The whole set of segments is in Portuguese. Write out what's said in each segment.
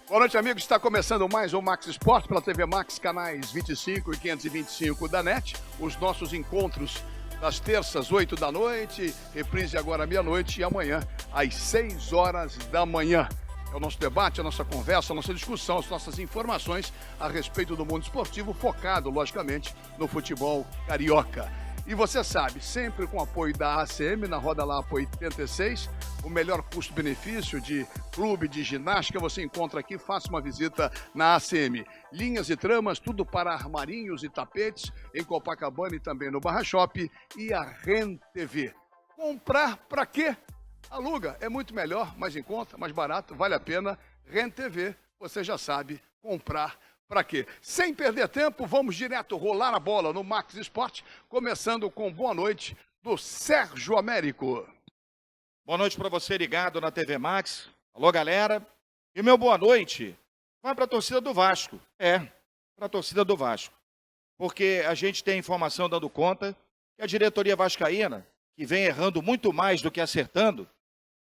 Boa noite, amigos. Está começando mais um Max Esporte pela TV Max, canais 25 e 525 da NET. Os nossos encontros das terças, 8 da noite, reprise agora meia-noite e amanhã às 6 horas da manhã. É o nosso debate, a nossa conversa, a nossa discussão, as nossas informações a respeito do mundo esportivo, focado, logicamente, no futebol carioca. E você sabe, sempre com apoio da ACM, na Roda Lapa 86, o melhor custo-benefício de clube de ginástica você encontra aqui. Faça uma visita na ACM. Linhas e tramas, tudo para armarinhos e tapetes, em Copacabana e também no Barra Shop. E a REN TV. Comprar para quê? Aluga, é muito melhor, mais em conta, mais barato, vale a pena. REN TV, você já sabe, comprar para quê? Sem perder tempo, vamos direto rolar a bola no Max Esporte, começando com boa noite do Sérgio Américo. Boa noite para você ligado na TV Max. Alô, galera. E meu boa noite vai para a torcida do Vasco. Para a torcida do Vasco. Porque a gente tem informação dando conta que a diretoria vascaína, que vem errando muito mais do que acertando,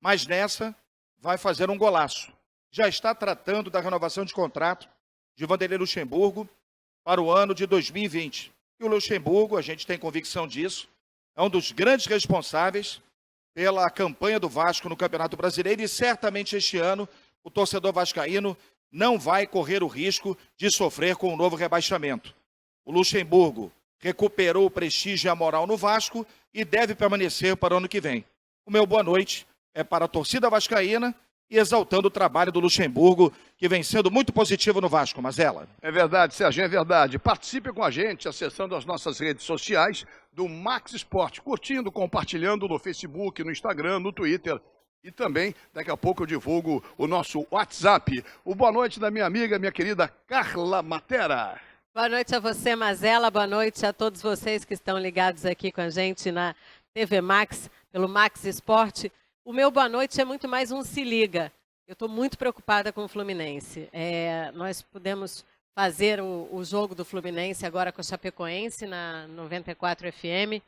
mas nessa vai fazer um golaço. Já está tratando da renovação de contrato de Vanderlei Luxemburgo para o ano de 2020. E o Luxemburgo, a gente tem convicção disso, é um dos grandes responsáveis pela campanha do Vasco no Campeonato Brasileiro e certamente este ano o torcedor vascaíno não vai correr o risco de sofrer com um novo rebaixamento. O Luxemburgo recuperou o prestígio e a moral no Vasco e deve permanecer para o ano que vem. O meu boa noite é para a torcida vascaína e exaltando o trabalho do Luxemburgo, que vem sendo muito positivo no Vasco, Mazella. É verdade, Sérgio, é verdade. Participe com a gente acessando as nossas redes sociais do Max Esporte, curtindo, compartilhando no Facebook, no Instagram, no Twitter. E também, daqui a pouco eu divulgo o nosso WhatsApp. O boa noite da minha amiga, minha querida Carla Matera. Boa noite a você, Mazella. Boa noite a todos vocês que estão ligados aqui com a gente na TV Max, pelo Max Esporte. O meu boa noite é muito mais um se liga. Eu estou muito preocupada com o Fluminense. Nós pudemos fazer o jogo do Fluminense agora com a Chapecoense na 94 FM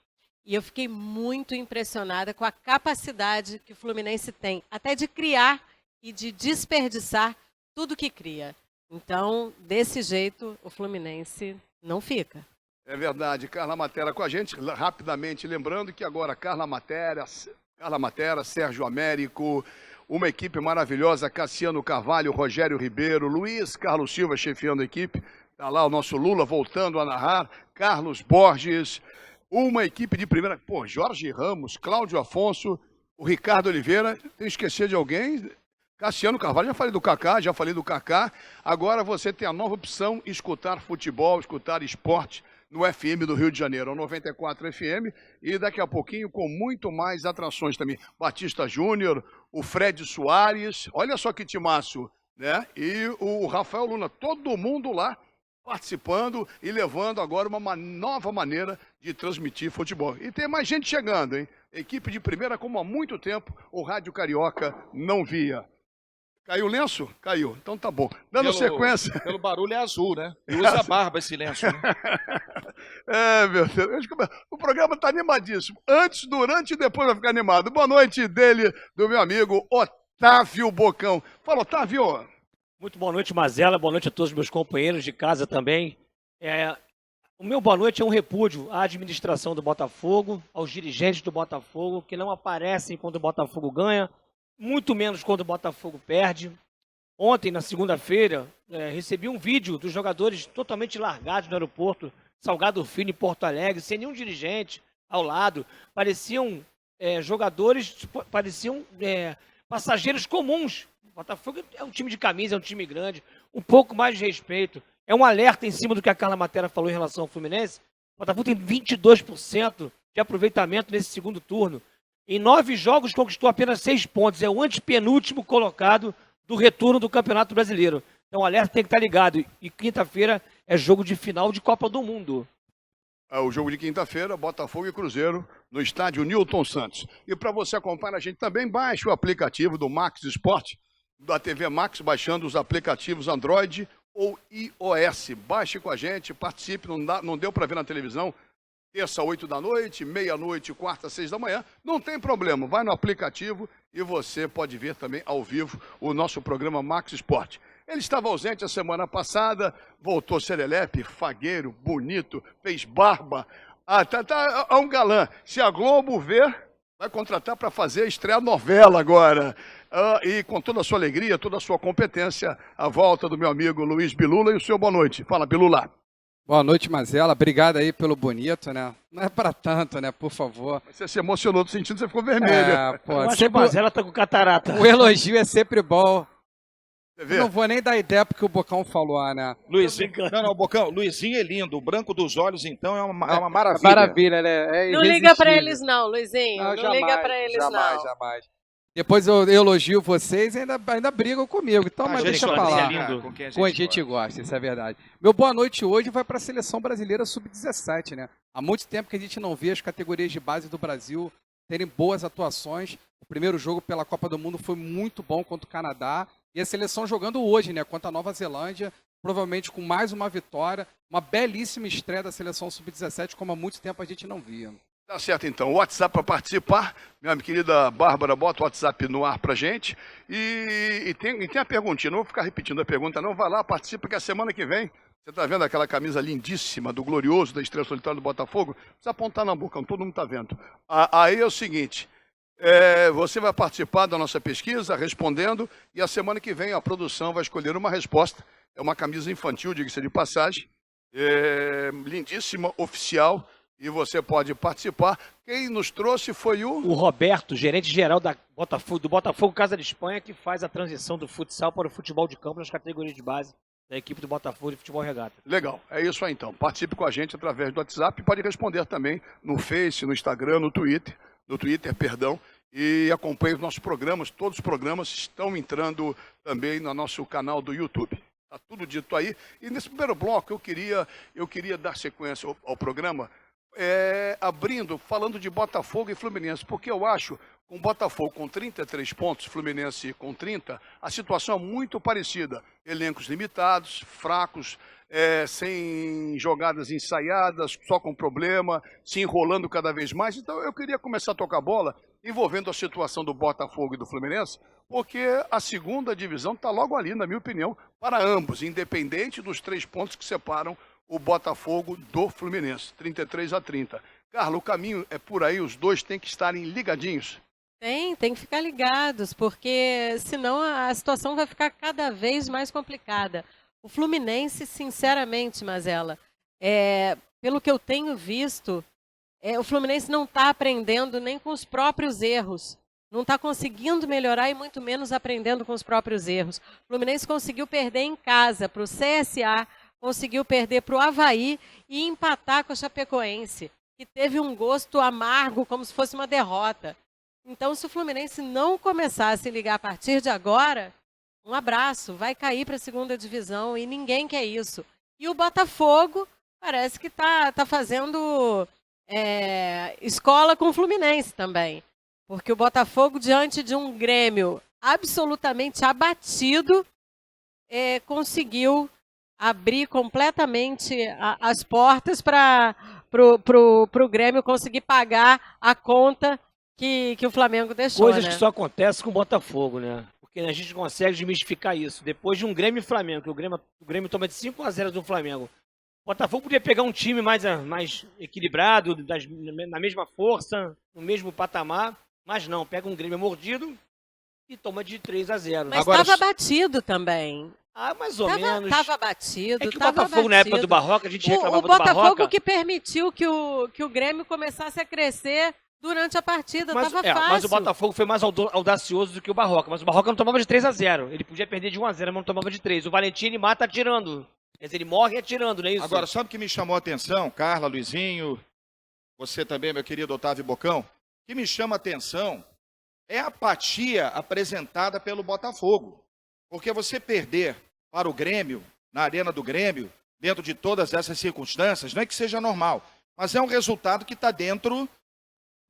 e eu fiquei muito impressionada com a capacidade que o Fluminense tem, até de criar e de desperdiçar tudo que cria. Então, desse jeito, o Fluminense não fica. É verdade, Carla Matera com a gente. Rapidamente lembrando que agora Carla Matera, Sérgio Américo, uma equipe maravilhosa, Cassiano Carvalho, Rogério Ribeiro, Luiz Carlos Silva chefiando a equipe, está lá o nosso Lula voltando a narrar, Carlos Borges, uma equipe de primeira, Jorge Ramos, Cláudio Afonso, o Ricardo Oliveira, tem que esquecer de alguém, Cassiano Carvalho, já falei do Kaká, agora você tem a nova opção, escutar futebol, escutar esporte, no FM do Rio de Janeiro, ao 94 FM, e daqui a pouquinho com muito mais atrações também. Batista Júnior, o Fred Soares, olha só que timaço, né? E o Rafael Luna, todo mundo lá participando e levando agora uma nova maneira de transmitir futebol. E tem mais gente chegando, hein? Equipe de primeira, como há muito tempo o Rádio Carioca não via. Caiu o lenço? Caiu. Então tá bom. Dando sequência. Pelo barulho é azul, né? E usa barba esse lenço, né? Meu Deus. O programa tá animadíssimo. Antes, durante e depois vai ficar animado. Boa noite dele, do meu amigo Otávio Bocão. Fala, Otávio. Muito boa noite, Mazella. Boa noite a todos os meus companheiros de casa também. O meu boa noite é um repúdio à administração do Botafogo, aos dirigentes do Botafogo, que não aparecem quando o Botafogo ganha, muito menos quando o Botafogo perde. Ontem, na segunda-feira, recebi um vídeo dos jogadores totalmente largados no aeroporto Salgado Filho, em Porto Alegre, sem nenhum dirigente ao lado. Pareciam jogadores, pareciam passageiros comuns. O Botafogo é um time de camisa, é um time grande, um pouco mais de respeito. É um alerta em cima do que a Carla Matera falou em relação ao Fluminense. O Botafogo tem 22% de aproveitamento nesse segundo turno. Em 9 jogos conquistou apenas 6 pontos. É o antepenúltimo colocado do retorno do Campeonato Brasileiro. Então o alerta tem que estar ligado. E quinta-feira é jogo de final de Copa do Mundo. O jogo de quinta-feira, Botafogo e Cruzeiro, no estádio Newton Santos. E para você acompanhar a gente também, baixe o aplicativo do Max Esporte, da TV Max, baixando os aplicativos Android ou iOS. Baixe com a gente, participe, não deu para ver na televisão, terça, 8 da noite, meia-noite, quarta, 6 da manhã, não tem problema, vai no aplicativo e você pode ver também ao vivo o nosso programa Max Esporte. Ele estava ausente a semana passada, voltou serelepe, fagueiro, bonito, fez barba, tá um galã. Se a Globo ver, vai contratar para fazer a estreia novela agora. E com toda a sua alegria, toda a sua competência, a volta do meu amigo Luiz Bilula e o seu boa noite. Fala, Bilula. Boa noite, Mazela. Obrigado aí pelo bonito, né? Não é para tanto, né? Por favor. Você se emocionou, tô sentindo que você ficou vermelho. Pô, Eu acho que a Mazela tá com catarata. O elogio é sempre bom. Você vê? Não vou nem dar ideia porque o Bocão falou, né? Luizinho, não, Bocão, Luizinho é lindo. O branco dos olhos, então, é uma maravilha. Maravilha, né? Não liga pra eles não, Luizinho. Não jamais, liga pra eles jamais, não. jamais. Depois eu elogio vocês e ainda brigam comigo. Então, mas deixa pra lá. Com quem Com a gente gosta, isso é verdade. Meu boa noite hoje vai para a Seleção Brasileira Sub-17, né? Há muito tempo que a gente não vê as categorias de base do Brasil terem boas atuações. O primeiro jogo pela Copa do Mundo foi muito bom contra o Canadá. E a seleção jogando hoje, né? Contra a Nova Zelândia, provavelmente com mais uma vitória. Uma belíssima estreia da Seleção Sub-17, como há muito tempo a gente não via. Tá certo, então. O WhatsApp para participar. Minha querida Bárbara, bota o WhatsApp no ar pra gente. E tem a perguntinha. Não vou ficar repetindo a pergunta, não. Vai lá, participa, que a semana que vem, você tá vendo aquela camisa lindíssima do glorioso da Estrela Solitária do Botafogo? Não precisa apontar na boca, todo mundo tá vendo. Aí é o seguinte, você vai participar da nossa pesquisa, respondendo, e a semana que vem a produção vai escolher uma resposta. É uma camisa infantil, diga-se de passagem. Lindíssima, oficial. E você pode participar. Quem nos trouxe foi O Roberto, gerente-geral do Botafogo Casa de Espanha, que faz a transição do futsal para o futebol de campo nas categorias de base da equipe do Botafogo de futebol regata. Legal, é isso aí então. Participe com a gente através do WhatsApp e pode responder também no Face, no Instagram, no Twitter, e acompanhe os nossos programas. Todos os programas estão entrando também no nosso canal do YouTube. Está tudo dito aí. E nesse primeiro bloco eu queria dar sequência ao programa, falando de Botafogo e Fluminense, porque eu acho, com o Botafogo com 33 pontos, Fluminense com 30, a situação é muito parecida. Elencos limitados, fracos, sem jogadas ensaiadas, só com problema, se enrolando cada vez mais. Então eu queria começar a tocar bola envolvendo a situação do Botafogo e do Fluminense, porque a segunda divisão está logo ali, na minha opinião, para ambos, independente dos 3 pontos que separam o Botafogo do Fluminense, 33-30. Carla, o caminho é por aí, os dois têm que estarem ligadinhos. Tem que ficar ligados, porque senão a situação vai ficar cada vez mais complicada. O Fluminense, sinceramente, Mazela, pelo que eu tenho visto, o Fluminense não está aprendendo nem com os próprios erros. Não está conseguindo melhorar e muito menos aprendendo com os próprios erros. O Fluminense conseguiu perder em casa para o CSA, conseguiu perder para o Avaí e empatar com a Chapecoense, que teve um gosto amargo, como se fosse uma derrota. Então, se o Fluminense não começar a se ligar a partir de agora, um abraço, vai cair para a segunda divisão e ninguém quer isso. E o Botafogo parece que está fazendo escola com o Fluminense também, porque o Botafogo, diante de um Grêmio absolutamente abatido, conseguiu abrir completamente as portas para o Grêmio conseguir pagar a conta que o Flamengo deixou. Coisas né? que só acontecem com o Botafogo, né? Porque a gente consegue desmistificar isso. Depois de um Grêmio e Flamengo, que o Grêmio toma de 5-0 do Flamengo, o Botafogo podia pegar um time mais equilibrado, na mesma força, no mesmo patamar, mas não, pega um Grêmio mordido e toma de 3-0. Mas estava batido também. Mais ou menos. Estava batido. É que o Botafogo, na época do Barroca, a gente reclamava do Barroca. O Botafogo que permitiu que o Grêmio começasse a crescer durante a partida, estava fácil. Mas o Botafogo foi mais audacioso do que o Barroca. Mas o Barroca não tomava de 3-0. Ele podia perder de 1-0, mas não tomava de 3. O Valentim, ele mata atirando. Quer dizer, ele morre atirando, não é isso? Agora, sabe o que me chamou a atenção? Carla, Luizinho, você também, meu querido Otávio Bocão. O que me chama a atenção é a apatia apresentada pelo Botafogo. Porque você perder para o Grêmio, na arena do Grêmio, dentro de todas essas circunstâncias, não é que seja normal, mas é um resultado que está dentro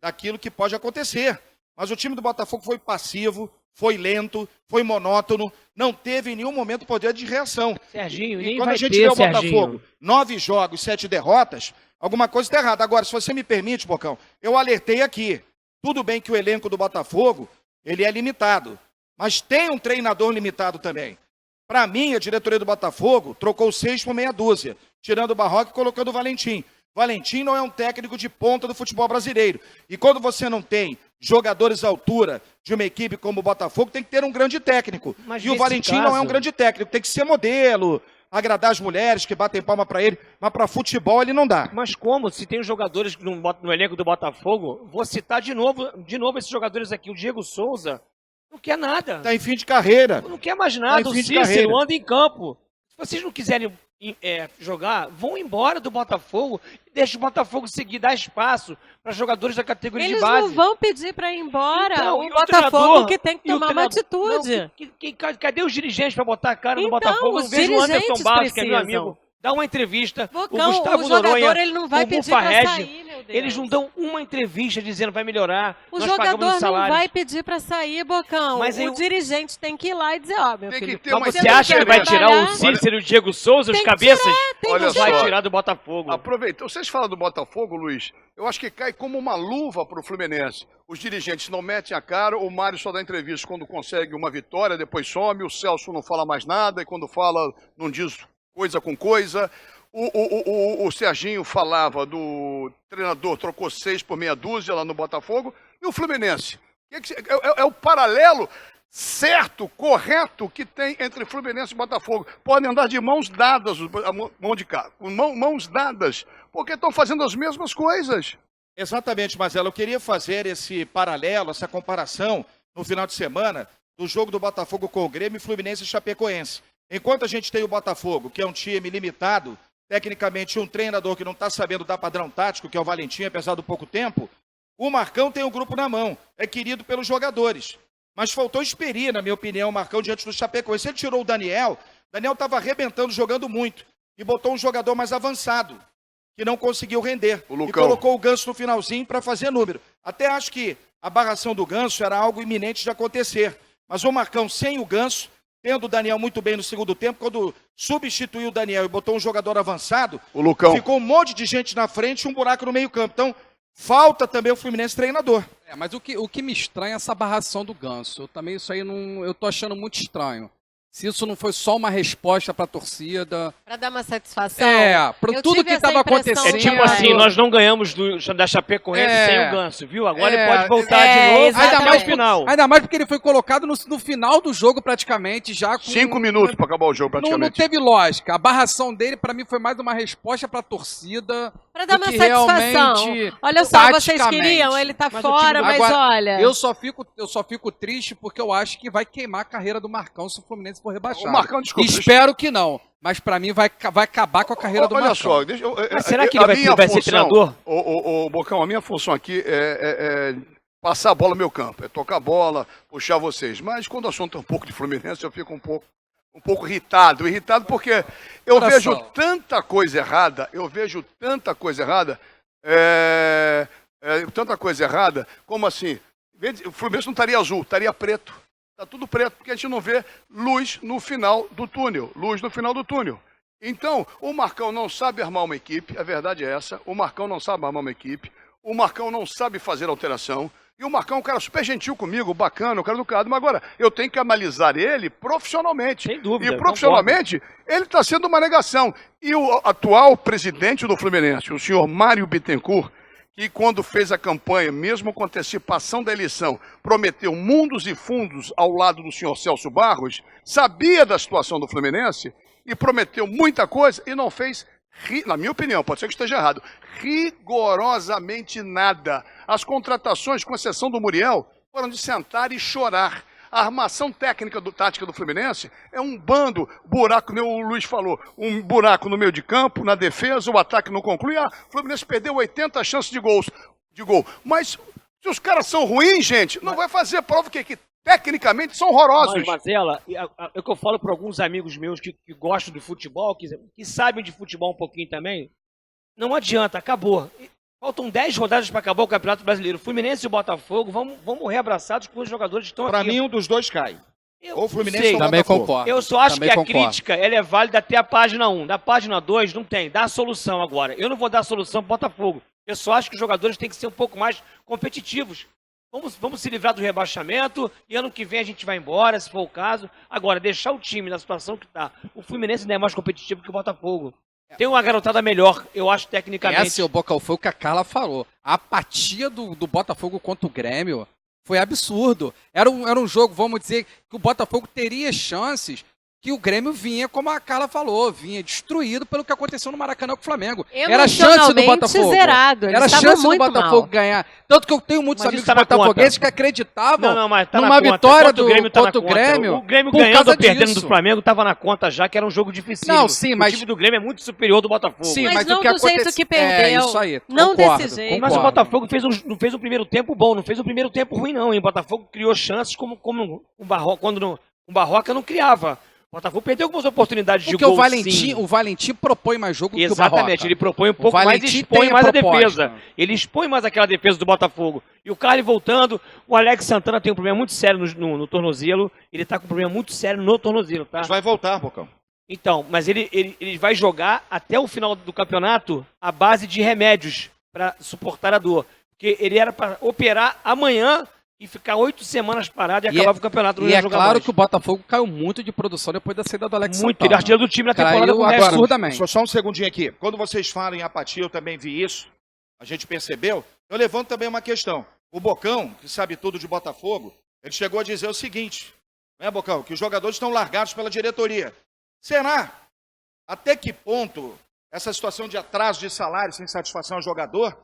daquilo que pode acontecer. Mas o time do Botafogo foi passivo, foi lento, foi monótono, não teve em nenhum momento poder de reação. Serginho, E nem quando vai a gente ter, vê o Serginho. Botafogo, 9 jogos, 7 derrotas, alguma coisa está errada. Agora, se você me permite, Bocão, eu alertei aqui. Tudo bem que o elenco do Botafogo, ele é limitado, mas tem um treinador limitado também. Para mim, a diretoria do Botafogo trocou 6 por meia dúzia, tirando o Barroca e colocando o Valentim. Valentim não é um técnico de ponta do futebol brasileiro. E quando você não tem jogadores à altura de uma equipe como o Botafogo, tem que ter um grande técnico. Mas e o nesse Valentim não é um caso- grande técnico, tem que ser modelo, agradar as mulheres que batem palma para ele, mas para futebol ele não dá. Mas como? Se tem os jogadores no elenco do Botafogo, vou citar de novo esses jogadores aqui. O Diego Souza não quer nada. Está em fim de carreira. Não quer mais nada. Tá em O fim de Cícero carreira. anda em campo. Se vocês não quiserem jogar, vão embora do Botafogo e deixa o Botafogo seguir, dar espaço para jogadores da categoria Eles de base. não vão pedir para ir embora. Então, o e o Botafogo treinador? que tem que E o tomar uma treinador? atitude. Não, cadê os dirigentes para botar a cara no Então, Botafogo? Eu os não vejo o Anderson dirigentes Barros, que é meu precisam. amigo, dar uma entrevista. Bocão, o Gustavo o jogador Noronha, ele não vai o pedir para Bufarred, sair, meu Deus. eles não dão uma entrevista dizendo vai melhorar, O nós jogador pagamos o não salário. vai pedir para sair, Bocão. Mas aí o dirigente tem que ir lá e dizer, ó, meu Tem que filho, ter uma Mas você você não acha que quer vai tirar o trabalhar? Cícero e o Diego Souza, os Tem que cabeças? Tem Olha que só. Vai tirar do Botafogo. Aproveitando, vocês falam do Botafogo, Luiz, eu acho que cai como uma luva para o Fluminense. Os dirigentes não metem a cara, o Mário só dá entrevista quando consegue uma vitória, depois some, o Celso não fala mais nada, e quando fala, não diz coisa com coisa. O Serginho falava do treinador, trocou 6 por meia dúzia lá no Botafogo, e o Fluminense. É o paralelo certo, correto que tem entre Fluminense e Botafogo. Podem andar de mãos dadas, mãos dadas, porque estão fazendo as mesmas coisas. Exatamente, Marcelo. Eu queria fazer esse paralelo, essa comparação no final de semana do jogo do Botafogo com o Grêmio, Fluminense e Chapecoense. Enquanto a gente tem o Botafogo, que é um time limitado, tecnicamente um treinador que não está sabendo dar padrão tático, que é o Valentim, apesar do pouco tempo, o Marcão tem o grupo na mão, é querido pelos jogadores. Mas faltou experir, na minha opinião, o Marcão diante do Chapecoense. Ele tirou o Daniel estava arrebentando, jogando muito, e botou um jogador mais avançado, que não conseguiu render. O E Lucão. colocou o Ganso no finalzinho para fazer número. Até acho que a barração do Ganso era algo iminente de acontecer. Mas o Marcão sem o Ganso, tendo o Daniel muito bem no segundo tempo, quando substituiu o Daniel e botou um jogador avançado, O Lucão. ficou um monte de gente na frente e um buraco no meio campo. Então, falta também o Fluminense treinador. Mas o que me estranha é essa barração do Ganso. Eu também isso aí não, eu tô achando muito estranho. Se isso não foi só uma resposta para a torcida. Para dar uma satisfação. Para Eu tudo tive que essa estava impressão acontecendo. É tipo assim, nós não ganhamos da Chapecoense sem o Ganso, viu? Agora ele pode voltar de novo exatamente. até o final. Ainda mais porque ele foi colocado no final do jogo praticamente, já com 5 minutos para acabar o jogo, Não praticamente. teve lógica. A barração dele, para mim, foi mais uma resposta para a torcida. Para dar do uma que satisfação. realmente, Olha só, vocês taticamente. queriam, ele tá Mas o fora, time- mas Agora, olha. Eu só fico triste porque eu acho que vai queimar a carreira do Marcão se o Fluminense for rebaixado. O Marcão, desculpa, Espero que não. Mas para mim vai acabar com a carreira do Olha Marcão. só, deixa eu, Mas será que ele a vai minha ser função- treinador? Ô, Bocão, a minha função aqui é passar a bola no meu campo, é tocar a bola, puxar vocês. Mas quando o assunto é um pouco de Fluminense, eu fico um pouco irritado porque eu Coração. vejo tanta coisa errada, tanta coisa errada, como assim, o Fluminense não estaria azul, estaria preto. Está tudo preto, porque a gente não vê luz no final do túnel. Então, o Marcão não sabe armar uma equipe, a verdade é essa. O Marcão não sabe armar uma equipe. O Marcão não sabe fazer alteração. E o Marcão é um cara super gentil comigo, bacana, um cara educado. Mas agora, eu tenho que analisar ele profissionalmente. Sem dúvida, E profissionalmente, ele está sendo uma negação. E o atual presidente do Fluminense, o senhor Mário Bittencourt, que quando fez a campanha, mesmo com antecipação da eleição, prometeu mundos e fundos ao lado do senhor Celso Barros, sabia da situação do Fluminense e prometeu muita coisa e não fez, na minha opinião, pode ser que esteja errado, rigorosamente nada. As contratações, com exceção do Muriel, foram de sentar e chorar. A armação tática do Fluminense é um bando, buraco, nem o Luiz falou, um buraco no meio de campo, na defesa, o ataque não conclui. O Fluminense perdeu 80 chances de gol. Mas se os caras são ruins, gente, não vai fazer prova que tecnicamente são horrorosos. Mas, Mazela, é o que eu falo para alguns amigos meus que gostam de futebol, que sabem de futebol um pouquinho também, não adianta, acabou. Faltam 10 rodadas para acabar o Campeonato Brasileiro. Fluminense e o Botafogo vão morrer abraçados com os jogadores que estão aqui. Para mim, um dos dois cai. Ou o Fluminense sei. ou o Também Botafogo. concordo. Eu só acho Também que a concordo. crítica ela é válida até a página 1. Da página 2 não tem. Dá a solução agora. Eu não vou dar a solução para o Botafogo. Eu só acho que os jogadores têm que ser um pouco mais competitivos. Vamos se livrar do rebaixamento e ano que vem a gente vai embora, se for o caso. Agora, deixar o time na situação que está. O Fluminense não é mais competitivo que o Botafogo. Tem uma garotada melhor, eu acho, tecnicamente. Essa é o Boca, foi o que a Carla falou. A apatia do Botafogo contra o Grêmio foi absurdo. Era um jogo, vamos dizer, que o Botafogo teria chances, que o Grêmio vinha, como a Carla falou, vinha destruído pelo que aconteceu no Maracanã com o Flamengo. Era a chance do Botafogo. Zerado. Eles Era a estavam chance do muito Botafogo mal. ganhar. Tanto que eu tenho muitos Mas amigos isso tá na botafoguenses conta. que acreditavam Não, mas tá numa na conta. vitória Contra o Grêmio tá contra na o conta. Grêmio. O Grêmio por ganhando causa ou perdendo disso. do Flamengo estava na conta já, que era um jogo difícil. Não, sim, mas- O time do Grêmio é muito superior do Botafogo. Sim, Mas mas não o que do jeito aconteceu... que perdeu. É isso aí. Não concordo, desse jeito. Mas o concordo. Botafogo não fez um primeiro tempo bom, não fez um primeiro tempo ruim, não. Hein? O Botafogo criou chances como o Barroca, quando o Barroca não criava. O Botafogo perdeu algumas oportunidades de Porque gol, o Valentim propõe mais jogo que o Barroca. Exatamente, ele propõe um pouco mais e Valentim expõe tem a mais a proposta. defesa. Ele expõe mais aquela defesa do Botafogo. E o Carly voltando, o Alex Santana tem um problema muito sério no tornozelo. Ele tá com um problema muito sério no tornozelo, tá? Mas vai voltar, Bocão. Então, mas ele vai jogar até o final do campeonato à base de remédios para suportar a dor. Porque ele era para operar amanhã e ficar 8 semanas parado e acabava o campeonato. Não E ia é jogar claro mais. que o Botafogo caiu muito de produção depois da saída do Alex Muito, Santana. ele é artilheiro do time na temporada Caiu com o resto. absurdamente. Só um segundinho aqui. Quando vocês falam em apatia, eu também vi isso. A gente percebeu. Eu levanto também uma questão. O Bocão, que sabe tudo de Botafogo, ele chegou a dizer o seguinte, né, Bocão? Que os jogadores estão largados pela diretoria. Será? Até que ponto essa situação de atraso de salário sem satisfação ao jogador,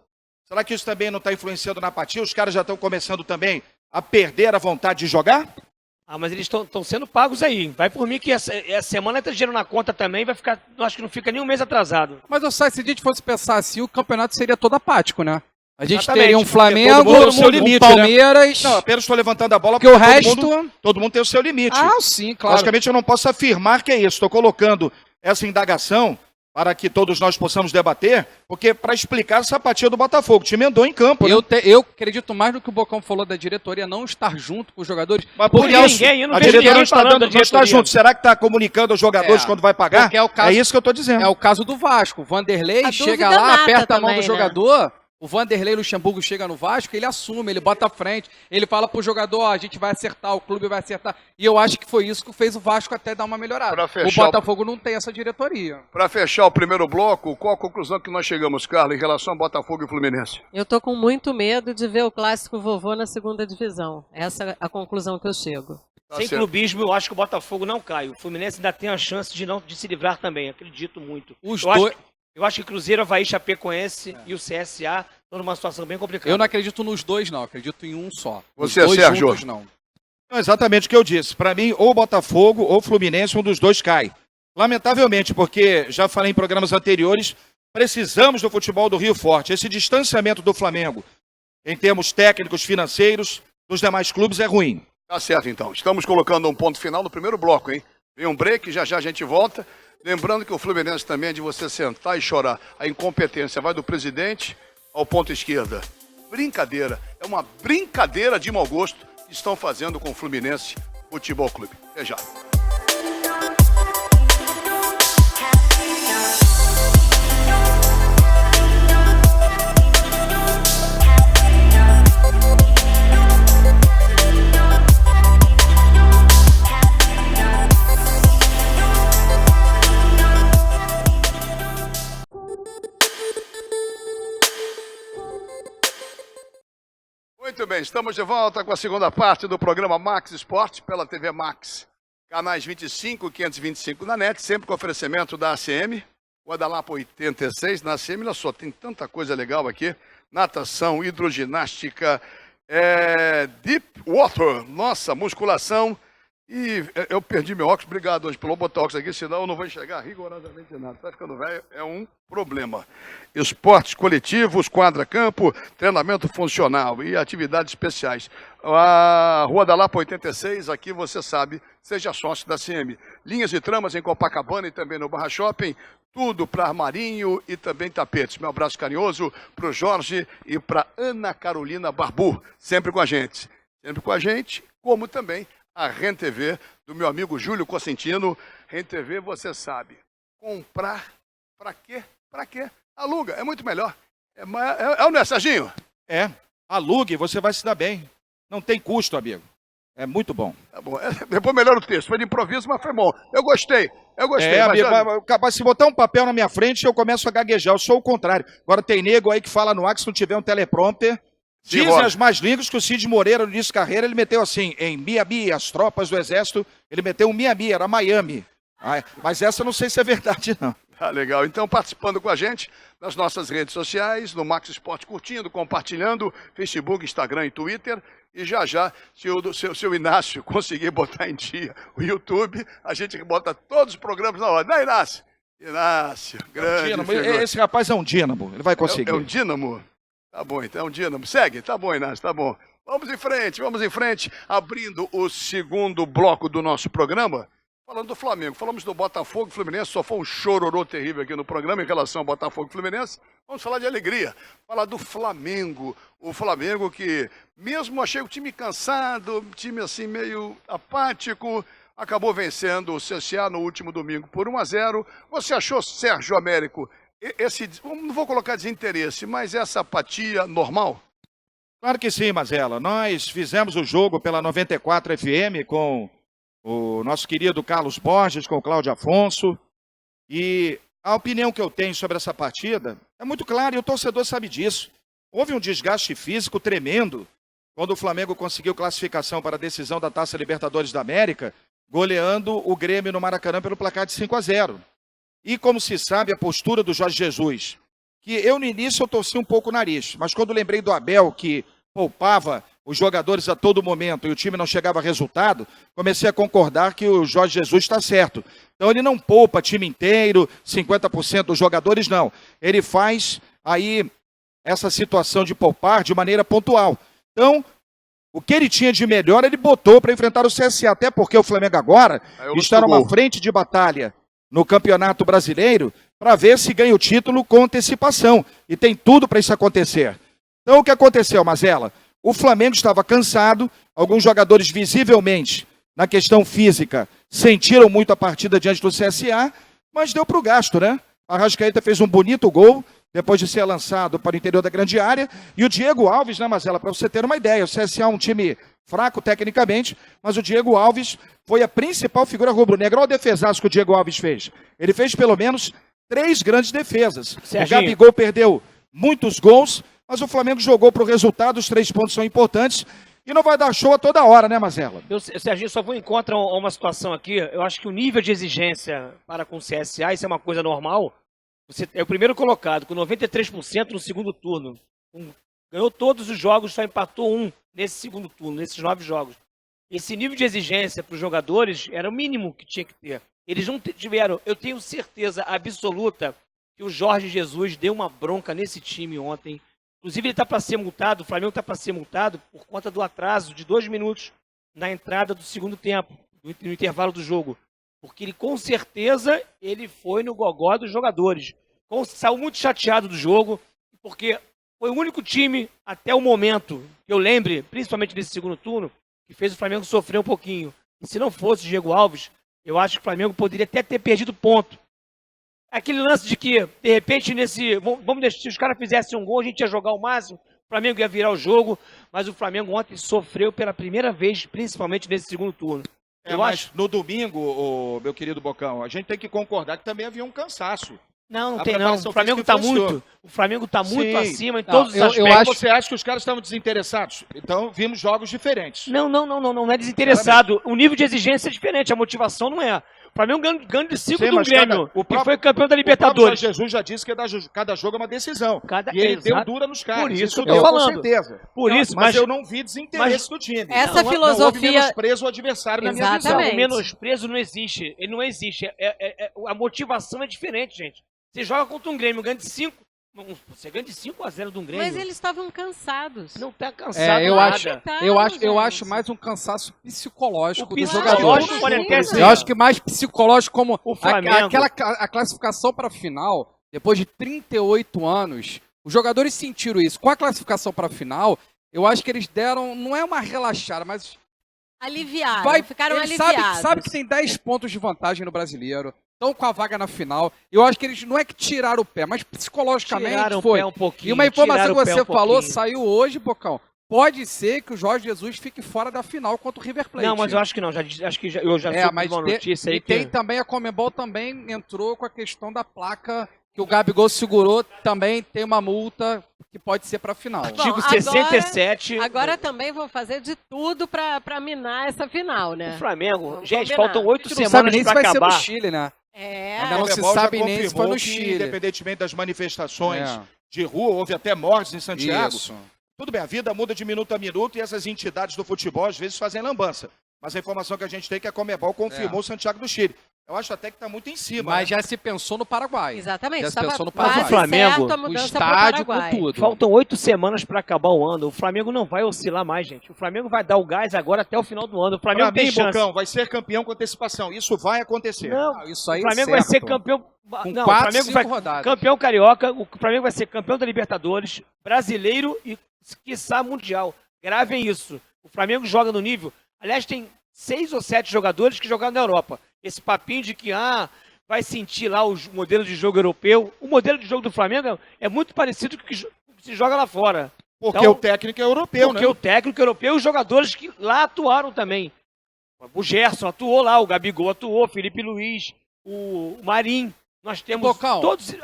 será que isso também não está influenciando na apatia? Os caras já estão começando também a perder a vontade de jogar? Ah, mas eles estão sendo pagos aí. Vai por mim que essa semana tá dinheiro na conta também, vai ficar, acho que não fica nem um mês atrasado. Mas eu sei, se a gente fosse pensar assim, o campeonato seria todo apático, né? A gente Exatamente, teria um porque Flamengo, todo mundo tem o seu limite, um Palmeiras, Não, apenas estou levantando a bola porque o todo resto... todo mundo tem o seu limite. Ah, sim, claro. Logicamente eu não posso afirmar que é isso. Estou colocando essa indagação para que todos nós possamos debater, porque para explicar essa apatia do Botafogo, o time andou em campo. Né? Eu acredito mais no que o Bocão falou da diretoria não estar junto com os jogadores. Mas porque por isso, ninguém, eu não a vejo diretoria ninguém não está, falando dando, da não está diretoria. junto. Será que está comunicando aos jogadores É, quando vai pagar? porque é o caso- isso que eu estou dizendo. É o caso do Vasco. O Vanderlei A chega dúvida lá, mata aperta a mão também, do né? jogador. O Vanderlei Luxemburgo chega no Vasco, ele assume, ele bota à frente, ele fala pro jogador, ó, a gente vai acertar, o clube vai acertar. E eu acho que foi isso que fez o Vasco até dar uma melhorada. Pra O fechar Botafogo não tem essa diretoria. Para fechar o primeiro bloco, qual a conclusão que nós chegamos, Carla, em relação a Botafogo e Fluminense? Eu tô com muito medo de ver o clássico vovô na segunda divisão. Essa é a conclusão que eu chego. Tá Sem certo. clubismo, eu acho que o Botafogo não cai. O Fluminense ainda tem a chance de se livrar também, acredito muito. Os Eu dois... Eu acho que Cruzeiro, Avaí, Chapecoense e o CSA estão numa situação bem complicada. Eu não acredito nos dois, não. Acredito em um só. Os Você, dois Sérgio? juntos, não. Não, exatamente o que eu disse. Para mim, ou Botafogo ou Fluminense, um dos dois cai. Lamentavelmente, porque já falei em programas anteriores, precisamos do futebol do Rio forte. Esse distanciamento do Flamengo, em termos técnicos, financeiros, dos demais clubes é ruim. Tá certo, então. Estamos colocando um ponto final no primeiro bloco, hein? Vem um break, já já a gente volta. Lembrando que o Fluminense também é de você sentar e chorar. A incompetência vai do presidente ao ponto esquerda. Brincadeira. É uma brincadeira de mau gosto que estão fazendo com o Fluminense Futebol Clube. Até já. Muito bem, estamos de volta com a segunda parte do programa Max Esporte pela TV Max. Canais 25 e 525 na net, sempre com oferecimento da ACM. Guadalapa 86, na ACM, olha só, tem tanta coisa legal aqui. Natação, hidroginástica, deep water, nossa, musculação. E eu perdi meu óculos, obrigado hoje pelo botox aqui, senão eu não vou enxergar rigorosamente nada. Tá ficando velho, é um problema. Esportes coletivos, quadra-campo, treinamento funcional e atividades especiais. A Rua da Lapa 86, aqui você sabe, seja sócio da CM. Linhas e tramas em Copacabana e também no Barra Shopping, tudo para armarinho e também tapetes. Meu abraço carinhoso para o Jorge e para Ana Carolina Barbu, sempre com a gente. Sempre com a gente, como também a RenTV, do meu amigo Júlio Cosentino. RenTV, você sabe, comprar, pra quê? Pra quê? Aluga, é muito melhor. É ou não é, Serginho? É, alugue, você vai se dar bem. Não tem custo, amigo. É muito bom. Tá bom, depois melhora o texto, foi de improviso, mas foi bom. Eu gostei. Amigo, capaz, se botar um papel na minha frente, eu começo a gaguejar, eu sou o contrário. Agora tem nego aí que fala no ar que se não tiver um teleprompter... Dizem as más línguas que o Cid Moreira, no início de carreira, ele meteu assim, em Miami, as tropas do exército, ele meteu um Miami, era Miami. Mas essa eu não sei se é verdade, não. Ah, legal. Então, participando com a gente nas nossas redes sociais, no Max Esporte, curtindo, compartilhando, Facebook, Instagram e Twitter. E já, se o Inácio conseguir botar em dia o YouTube, a gente bota todos os programas na hora. Né, Inácio? Inácio, grande figura. Esse rapaz é um dínamo, ele vai conseguir. É um dínamo? Tá bom, então é um dínamo. Segue, tá bom, Inácio, tá bom. Vamos em frente. Abrindo o segundo bloco do nosso programa, falando do Flamengo. Falamos do Botafogo e Fluminense, só foi um chororô terrível aqui no programa em relação ao Botafogo e Fluminense. Vamos falar de alegria, falar do Flamengo. O Flamengo que, mesmo achei o time cansado, time assim meio apático, acabou vencendo o CSA no último domingo por 1-0. Você achou, Sérgio Américo, não vou colocar desinteresse, mas essa apatia normal? Claro que sim, Mazela. Nós fizemos o jogo pela 94 FM com o nosso querido Carlos Borges, com o Cláudio Afonso. E a opinião que eu tenho sobre essa partida é muito clara e o torcedor sabe disso. Houve um desgaste físico tremendo quando o Flamengo conseguiu classificação para a decisão da Taça Libertadores da América, goleando o Grêmio no Maracanã pelo placar de 5-0. E como se sabe, a postura do Jorge Jesus, que eu no início eu torci um pouco o nariz, mas quando lembrei do Abel, que poupava os jogadores a todo momento e o time não chegava a resultado, comecei a concordar que o Jorge Jesus está certo. Então ele não poupa time inteiro, 50% dos jogadores, não. Ele faz aí essa situação de poupar de maneira pontual. Então, o que ele tinha de melhor, ele botou para enfrentar o CSA, até porque o Flamengo agora está numa frente de batalha no Campeonato Brasileiro para ver se ganha o título com antecipação. E tem tudo para isso acontecer. Então, o que aconteceu, Mazela? O Flamengo estava cansado, alguns jogadores visivelmente, na questão física, sentiram muito a partida diante do CSA, mas deu para o gasto, né? A Arrascaeta fez um bonito gol, depois de ser lançado para o interior da grande área, e o Diego Alves, né, Mazela, para você ter uma ideia, o CSA é um time fraco tecnicamente, mas o Diego Alves foi a principal figura rubro-negra. Olha o defesaço que o Diego Alves fez. Ele fez pelo menos 3 grandes defesas. Serginho. O Gabigol perdeu muitos gols, mas o Flamengo jogou para o resultado, os 3 pontos são importantes, e não vai dar show a toda hora, né, Mazela? Serginho, só vou encontrar uma situação aqui. Eu acho que o nível de exigência para com o CSA, isso é uma coisa normal. Você é o primeiro colocado, com 93% no segundo turno. Ganhou todos os jogos, só empatou um nesse segundo turno, nesses 9 jogos. Esse nível de exigência para os jogadores era o mínimo que tinha que ter. Eles não tiveram, eu tenho certeza absoluta que o Jorge Jesus deu uma bronca nesse time ontem. Inclusive ele está para ser multado, o Flamengo está para ser multado por conta do atraso de 2 minutos na entrada do segundo tempo, no intervalo do jogo. Porque ele, com certeza, ele foi no gogó dos jogadores. Saiu muito chateado do jogo, porque foi o único time, até o momento, que eu lembre, principalmente nesse segundo turno, que fez o Flamengo sofrer um pouquinho. E se não fosse o Diego Alves, eu acho que o Flamengo poderia até ter perdido ponto. Aquele lance de que, de repente, vamos deixar, se os caras fizessem um gol, a gente ia jogar o máximo, o Flamengo ia virar o jogo, mas o Flamengo ontem sofreu pela primeira vez, principalmente nesse segundo turno. Mas no domingo, meu querido Bocão, a gente tem que concordar que também havia um cansaço. Não tem não. O Flamengo está muito acima em todos os aspectos. Eu acho... Você acha que os caras estavam desinteressados? Então, vimos jogos diferentes. Não é desinteressado. O nível de exigência é diferente, a motivação não é. Flamengo ganha de 5 Sim, do mas Grêmio, o que próprio- foi campeão da O próprio Libertadores. Jorge Jesus já disse que cada jogo é uma decisão. E ele Exato. deu dura nos caras. Por isso que eu deu, tô com falando. certeza. Por isso, mas eu não vi desinteresse do time. Essa Não houve filosofia- menosprezo ao adversário na minha visão. Exatamente. O menosprezo não existe. Ele não existe. A motivação é diferente, gente. Você joga contra um Grêmio, ganha de 5. Você ganha de 5-0 de um Grêmio. Mas eles estavam cansados. Não tá cansado eu nada. acho, Coitado, eu acho gente. mais um cansaço psicológico O dos psicológico jogadores. pode até ser. Eu acho que mais psicológico como O Flamengo. a classificação para a final, depois de 38 anos, os jogadores sentiram isso. Com a classificação para a final, eu acho que eles deram, não é uma relaxada, mas Aliviaram, ficaram eles aliviados. sabe que tem 10 pontos de vantagem no Brasileiro. Estão com a vaga na final. Eu acho que eles não é que tiraram o pé, mas psicologicamente Tiraram foi. o pé um pouquinho. E uma informação que tiraram o pé você um falou pouquinho. saiu hoje, Bocão. Pode ser que o Jorge Jesus fique fora da final contra o River Plate. Não, mas eu acho que não. Eu já soube mas uma notícia aí e que... tem também a Conmebol também entrou com a questão da placa que o Gabigol segurou, também tem uma multa que pode ser para a final. Artigo Bom, agora- 67. Agora também vou fazer de tudo pra minar essa final, né? O Flamengo, Vamos gente, combinar. faltam A 8 gente não sabe semanas nem se pra vai ser acabar. no Chile, né? É. Ainda não se Comebol já sabe nem se foi confirmou no que, Chile. independentemente das manifestações É. de rua, houve até mortes em Santiago. Isso. Tudo bem, a vida muda de minuto a minuto e essas entidades do futebol às vezes fazem lambança. Mas a informação que a gente tem é que a Conmebol confirmou o Santiago do Chile. Eu acho até que está muito em cima. Mas né? já se pensou no Paraguai. Exatamente. Já se Estava pensou no quase Paraguai. Flamengo, certo a O mudança para o estádio com Paraguai. tudo. Faltam 8 semanas pra acabar o ano. O Flamengo não vai oscilar mais, gente. O Flamengo vai dar o gás agora até o final do ano. O Flamengo Pra tem mim, chance. Bocão, vai ser campeão com antecipação. Isso vai acontecer. Não, Isso aí o Flamengo é vai certo. ser campeão. Com Não, 4, o Flamengo 5 vai rodadas. campeão carioca. O Flamengo vai ser campeão da Libertadores, brasileiro e quiçá mundial. Gravem isso. O Flamengo joga no nível. Aliás, tem 6 ou 7 jogadores que jogaram na Europa. Esse papinho de que vai sentir lá o modelo de jogo europeu. O modelo de jogo do Flamengo é muito parecido com o que se joga lá fora. Porque Então, o técnico é europeu, Porque né? o técnico europeu e os jogadores que lá atuaram também. O Gerson atuou lá, o Gabigol atuou, o Felipe Luiz, o Marinho. Nós temos Bocão. todos, 7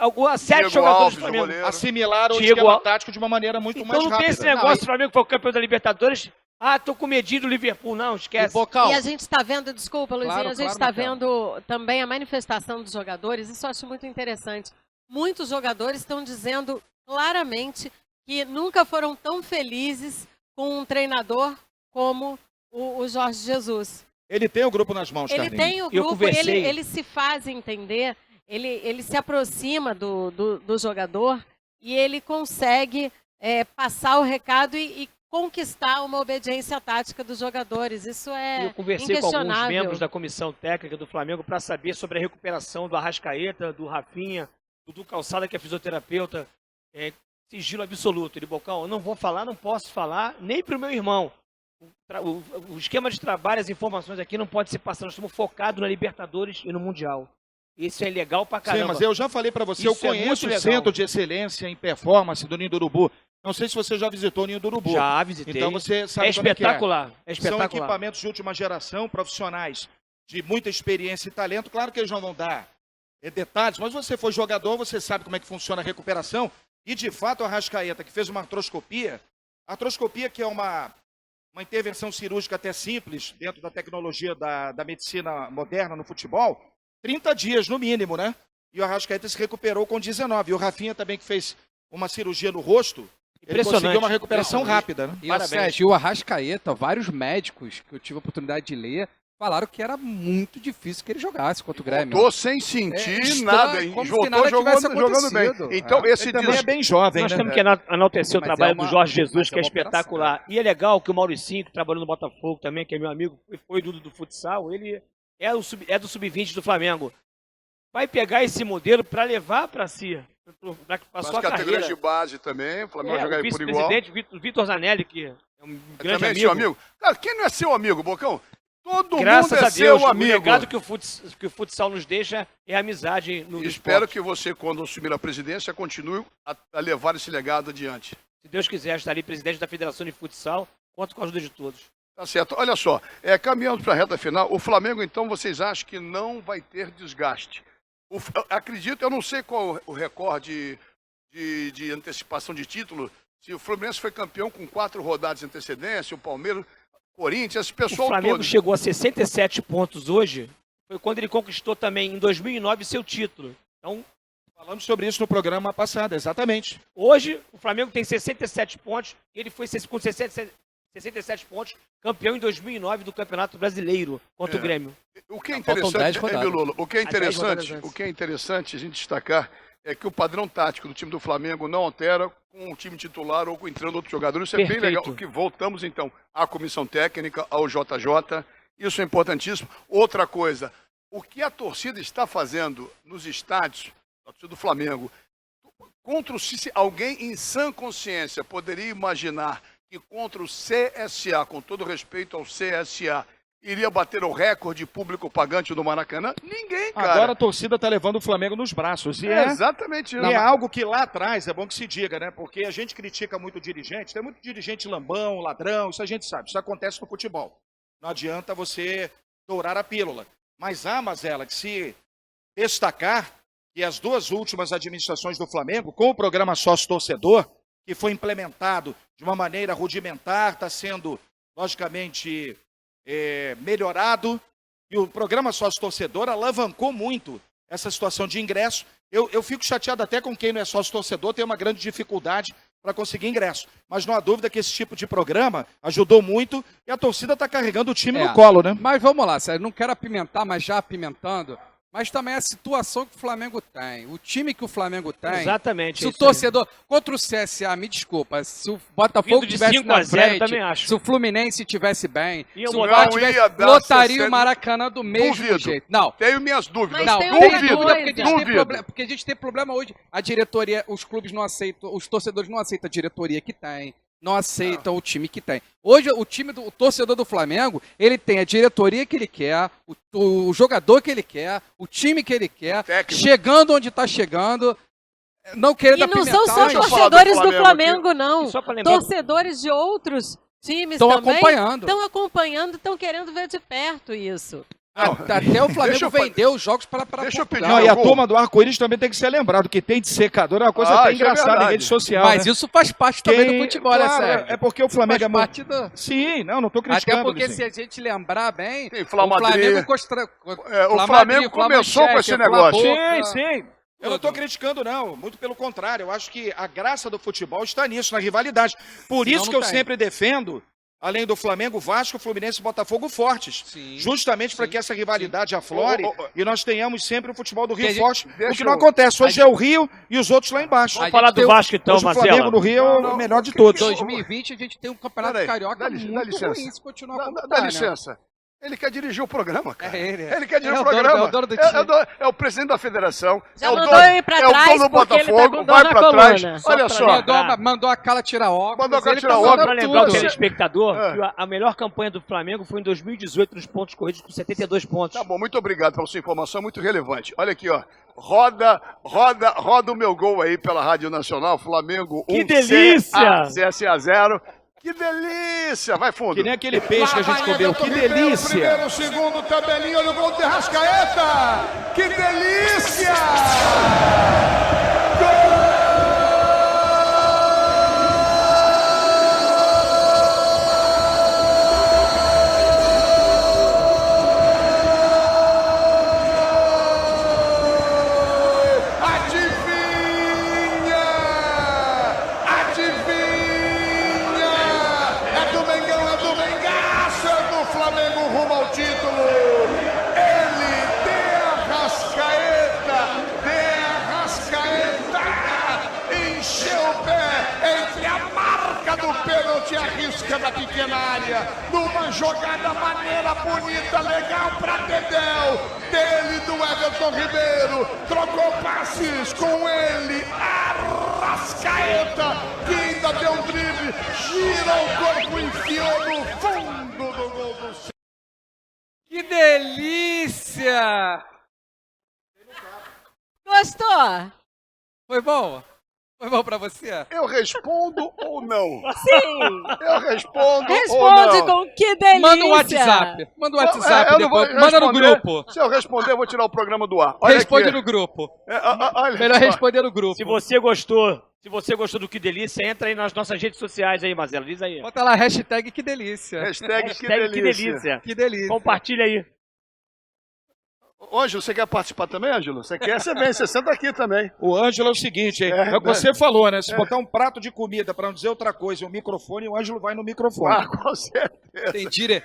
Diego jogadores Alves, do o Flamengo. goleiro. Assimilaram o Diego esquema Al- tático de uma maneira muito Então mais não rápida. tem esse negócio, o Flamengo foi o campeão da Libertadores. Tô com medinho do Liverpool. Não, E esquece. Bocão, E a gente está vendo, desculpa, Luizinho, Claro, a gente claro, está Raquel. vendo também a manifestação dos jogadores, isso eu acho muito interessante. Muitos jogadores estão dizendo claramente que nunca foram tão felizes com um treinador como o Jorge Jesus. Ele tem o grupo nas mãos, Ele Carlinhos. tem o Eu grupo, conversei. ele se faz entender, ele se aproxima do jogador e ele consegue passar o recado e conquistar uma obediência tática dos jogadores. Isso é Eu conversei com alguns inquestionável. membros da comissão técnica do Flamengo para saber sobre a recuperação do Arrascaeta, do Rafinha, do Calçada, que é fisioterapeuta. Sigilo absoluto. Ele, Bocão, eu não vou falar, não posso falar, nem para o meu irmão. O esquema de trabalho, as informações aqui não pode ser passado. Nós estamos focados na Libertadores e no Mundial. Isso é legal pra caramba. Sim, mas eu já falei pra você, eu Isso é muito conheço o legal. Centro de Excelência em Performance do Ninho do Urubu. Não sei se você já visitou o Ninho do Urubu. Já visitei. Então você sabe É como é que é. espetacular. É São espetacular. equipamentos de última geração, profissionais de muita experiência e talento. Claro que eles não vão dar detalhes, mas você foi jogador, você sabe como é que funciona a recuperação. E, de fato, o Arrascaeta, que fez uma artroscopia que é uma intervenção cirúrgica até simples, dentro da tecnologia da medicina moderna no futebol, 30 dias no mínimo, né? E o Arrascaeta se recuperou com 19. E o Rafinha também, que fez uma cirurgia no rosto, ele Impressionante. conseguiu uma recuperação Impressionante. rápida, né? E o Parabéns. Sérgio, o Arrascaeta, vários médicos que eu tive a oportunidade de ler, falaram que era muito difícil que ele jogasse contra o Grêmio. Voltou sem sentir estranho, nada, hein? como se Voltou nada jogando, tivesse jogando bem. acontecido. Então, esse Ele também é bem jovem, Nós né? temos que enaltecer o Mas trabalho é uma- do Jorge Jesus, mas que é é uma espetacular. E é legal que o Mauricinho, que trabalhou no Botafogo também, que é meu amigo, foi do futsal, ele é do sub-20 do Flamengo. Vai pegar esse modelo para levar para si, para As sua categorias carreira. de base também, o Flamengo vai O jogar por igual. vice-presidente Vitor Zanelli, que é um grande Também é amigo. seu amigo. Cara, quem não é seu amigo, Bocão? Todo Graças mundo é a Deus, seu o amigo. legado que o futsal nos deixa é a amizade no Espero esporte. que você, quando assumir a presidência, continue a levar esse legado adiante. Se Deus quiser, estarei presidente da Federação de Futsal, conto com a ajuda de todos. Tá certo. Olha só, caminhando para a reta final, o Flamengo, então, vocês acham que não vai ter desgaste? Acredito, eu não sei qual o recorde de antecipação de título, se o Fluminense foi campeão com 4 rodadas de antecedência, o Palmeiras, Corinthians, esse O pessoal Flamengo todo. chegou a 67 pontos hoje, foi quando ele conquistou também, em 2009, seu título. Então, Falamos sobre isso no programa passado, exatamente. hoje, o Flamengo tem 67 pontos, e ele foi com 67 pontos, campeão em 2009 do Campeonato Brasileiro contra o Grêmio. O que é Faltam 10 interessante, rodadas. Lula, o que é 10 rodadas interessante, antes. o que é interessante a gente destacar é que o padrão tático do time do Flamengo não altera com o time titular ou entrando outro jogador. Isso é bem Perfeito. legal. Que voltamos então à comissão técnica, ao JJ. Isso é importantíssimo. Outra coisa, o que a torcida está fazendo nos estádios, a torcida do Flamengo, contra o se alguém em sã consciência poderia imaginar que contra o CSA, com todo respeito ao CSA, iria bater o recorde público pagante do Maracanã? Ninguém, cara. Agora a torcida está levando o Flamengo nos braços. E É exatamente isso. E é algo que lá atrás, é bom que se diga, né? Porque a gente critica muito o dirigente, tem muito dirigente lambão, ladrão, isso a gente sabe, isso acontece no futebol. Não adianta você dourar a pílula. Mas há, Mazela, que se destacar que as duas últimas administrações do Flamengo, com o programa sócio-torcedor, que foi implementado de uma maneira rudimentar, está sendo, logicamente, melhorado, e o programa sócio-torcedor alavancou muito essa situação de ingresso. Eu fico chateado até com quem não é sócio-torcedor, tem uma grande dificuldade para conseguir ingresso. Mas não há dúvida que esse tipo de programa ajudou muito e a torcida está carregando o time no colo, né? Mas vamos lá, sério, não quero apimentar, mas já apimentando. Mas também a situação que o Flamengo tem, o time que o Flamengo tem. Exatamente. Se o isso aí. torcedor, contra o CSA, me desculpa, se o Botafogo Vindo de tivesse 5 a na 0, frente, também acho. se o Fluminense tivesse bem, Ia se o mudar. VAR Não tivesse, ia dar lotaria 60. o Maracanã do mesmo Duvido. jeito. Não, Tenho minhas dúvidas. Mas não, tem tem outra dúvida, coisa. porque a gente tem Duvido. problema, porque a gente tem problema hoje. A diretoria, os clubes não aceitam, os torcedores não aceitam a diretoria que tem, não aceitam o time que tem. Hoje, o torcedor do Flamengo, ele tem a diretoria que ele quer, o jogador que ele quer, o time que ele quer, técnico. chegando onde está chegando, não querendo E não apimentar. são só Deixa eu falar do torcedores do Flamengo Flamengo, não. E só pra lembrar- Torcedores de outros times Estão também acompanhando. estão acompanhando, estão querendo ver de perto isso. Até o Deixa Flamengo eu fa- vendeu os jogos para Deixa eu pedir Não, e a Gol. turma do arco-íris também tem que ser lembrado, que tem de secador, é uma coisa até isso é engraçada em verdade. rede social. Mas né? isso faz parte também do futebol, claro, é sério. É porque o Flamengo Faz é muito... parte do... Sim, não estou criticando. Até porque Luizinho. se a gente lembrar bem, Tem o Fla-Madrid. Flamengo O Flamengo começou com esse negócio. Sim. Eu não estou criticando, não. Muito pelo contrário. Eu acho que a graça do futebol está nisso, na rivalidade. Por Senão isso não que eu tem. sempre defendo, além do Flamengo, Vasco, Fluminense e Botafogo fortes. Sim. Justamente para Sim. que essa rivalidade aflore e nós tenhamos sempre o futebol do Rio Que a gente- forte. O deixa que não eu- acontece. Hoje é o Rio e os outros lá embaixo. Vamos falar do Vasco então, Hoje o Flamengo Marcelo. no Rio é Não, o melhor de que- todos. 2020 a gente tem um campeonato Peraí, carioca dá muito licença. ruim se continuar Dá, como dá tá, né? licença. Ele quer dirigir o programa, cara. É ele. Ele quer dirigir É o o dono- programa. é o dono do time. É o presidente da federação. Já é o mandou dono, eu ir pra é trás o dono do porque ele tá Botafogo. com dor Vai na pra trás. coluna. Olha Só só. pra lembrar. Mandou a Cala tirar óculos. Mandou a Cala ele tirar tá óculos. mandando Para lembrar o tudo. telespectador É. que a melhor campanha do Flamengo foi em 2018 nos pontos corridos com 72 pontos. Tá bom, muito obrigado pela sua informação, muito relevante. Olha aqui, ó. Roda o meu gol aí pela Rádio Nacional, Flamengo 1, Que delícia! CSA 0. Que delícia! Vai fundo. Que nem aquele peixe que a gente comeu. Que delícia! Primeiro, segundo, tabelinha, olha o gol de Rascaeta! Que delícia! Adivinha! Adivinha! É do Mengão, é do Mengaço, é do Flamengo rumo ao título. Ele, De Arrascaeta, encheu o pé entre a marca do pênalti e a risca da pequena área. Numa jogada maneira, bonita, legal pra Dedéu. Dele, do Everton Ribeiro. Trocou passes com ele, Arrascaeta, que ainda deu um drible, gira o corpo, enfiou no fundo do gol do City. Que delícia! Gostou? Foi bom? Foi bom pra você? Eu respondo ou não? Sim. Eu respondo ou Responde não? com que delícia. Manda um WhatsApp. Manda um WhatsApp Eu não vou depois. Manda no responder. grupo. Se eu responder, eu vou tirar o programa do ar. Olha Responde aqui. no grupo. Olha Melhor só. responder no grupo. Se você gostou do Que Delícia, entra aí nas nossas redes sociais aí, Marcelo. Diz aí. Bota lá, hashtag que delícia. Hashtag Hashtag que delícia. Que delícia. Compartilha aí. Ô, Ângelo, você quer participar também, Ângelo? Você quer, você vem, você senta aqui também. O Ângelo é o seguinte, hein? É o que você falou, né? Se botar um prato de comida, para não dizer outra coisa, um microfone, o Ângelo vai no microfone. Ah, com certeza.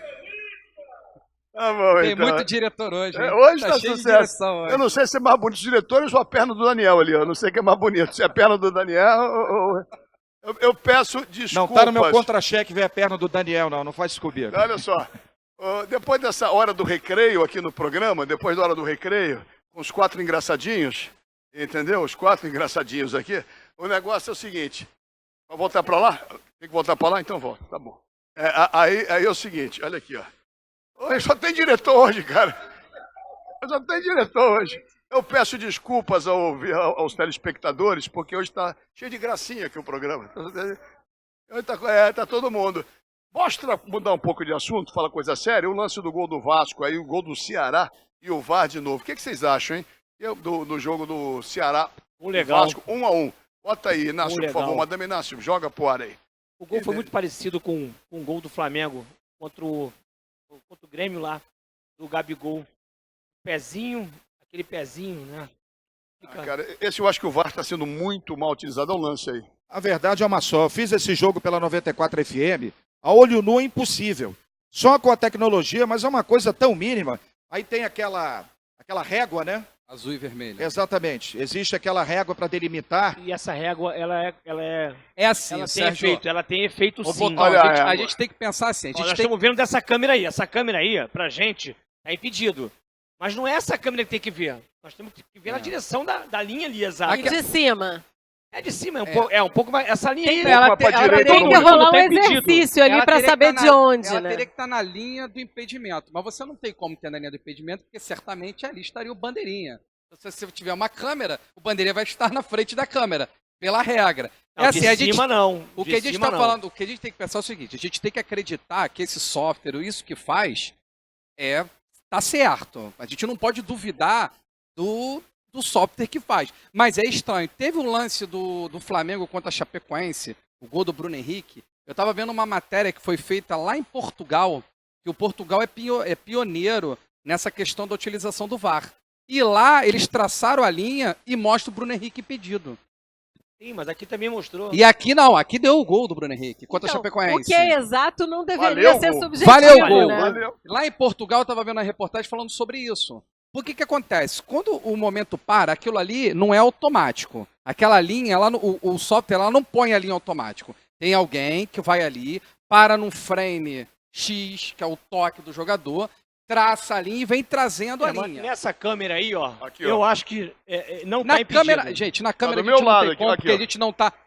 Tá bom, Tem então. muito diretor hoje. Hein? Hoje tá cheio de sucesso. direção hoje. Eu não sei se é mais bonito os diretores ou a perna do Daniel ali. Eu não sei o que é mais bonito. Se é a perna do Daniel ou... Eu peço desculpas. Não tá no meu contra-cheque ver a perna do Daniel, não faz isso comigo. Olha só. Depois dessa hora do recreio aqui no programa, depois da hora do recreio, com os 4 engraçadinhos, entendeu? Os 4 engraçadinhos aqui, o negócio é o seguinte. Vou voltar para lá? Tem que voltar para lá? Então volta, tá bom. Aí é o seguinte, olha aqui, ó. Hoje só tem diretor hoje, cara. Só tem diretor hoje. Eu peço desculpas aos telespectadores, porque hoje está cheio de gracinha aqui o programa. Tá todo mundo. Mostra, mudar um pouco de assunto, fala coisa séria, o lance do gol do Vasco, aí o gol do Ceará e o VAR de novo. O que vocês acham, hein? Do jogo do Ceará e Vasco, 1-1. Bota aí, Inácio, por favor. Madame Inácio, joga pro ar aí. O gol foi muito parecido com o gol do Flamengo contra o Grêmio lá, do Gabigol. Aquele pezinho, né? Cara, esse eu acho que o VAR está sendo muito mal utilizado. É um lance aí. A verdade é uma só. Eu fiz esse jogo pela 94 FM. A olho nu é impossível. Só com a tecnologia, mas é uma coisa tão mínima. Aí tem aquela régua, né? Azul e vermelho. Exatamente. Existe aquela régua para delimitar. E essa régua, ela é assim, ela tem Sérgio. efeito, ela tem efeito sim. Botão, Olha a gente tem que pensar assim. Nós estamos vendo dessa câmera aí. Essa câmera aí, pra gente, tá impedido. Mas não é essa câmera que tem que ver. Nós temos que ver na direção da linha ali, exato. E de cima? É de cima, um pouco mais. Essa linha aí. Ela Tem que rolar um exercício ali para saber de onde, ela né? teria que estar na linha do impedimento. Mas você não tem como ter na linha do impedimento, porque certamente ali estaria o bandeirinha. Se você tiver uma câmera, o bandeirinha vai estar na frente da câmera, pela regra. Não, assim, de cima não. O que a gente está falando, o que a gente tem que pensar é o seguinte: a gente tem que acreditar que esse software, isso que faz, tá certo. A gente não pode duvidar do software que faz. Mas é estranho. Teve um lance do Flamengo contra a Chapecoense, o gol do Bruno Henrique. Eu estava vendo uma matéria que foi feita lá em Portugal, que o Portugal é pioneiro nessa questão da utilização do VAR. E lá eles traçaram a linha e mostra o Bruno Henrique impedido. Sim, mas aqui também mostrou. E aqui não, aqui deu o gol do Bruno Henrique contra a Chapecoense. O que é exato não deveria ser subjetivo, Valeu o gol. né? Valeu. Lá em Portugal eu estava vendo uma reportagem falando sobre isso. Por que acontece? Quando o momento para, aquilo ali não é automático. Aquela linha, o software ela não põe a linha automático. Tem alguém que vai ali, para num frame X, que é o toque do jogador, traça a linha e vem trazendo a linha. Nessa câmera aí, ó, Aqui, ó. eu acho que não Na tá impedido. câmera, gente, na câmera do a gente meu não lado tem aqui, como, aqui, porque ó.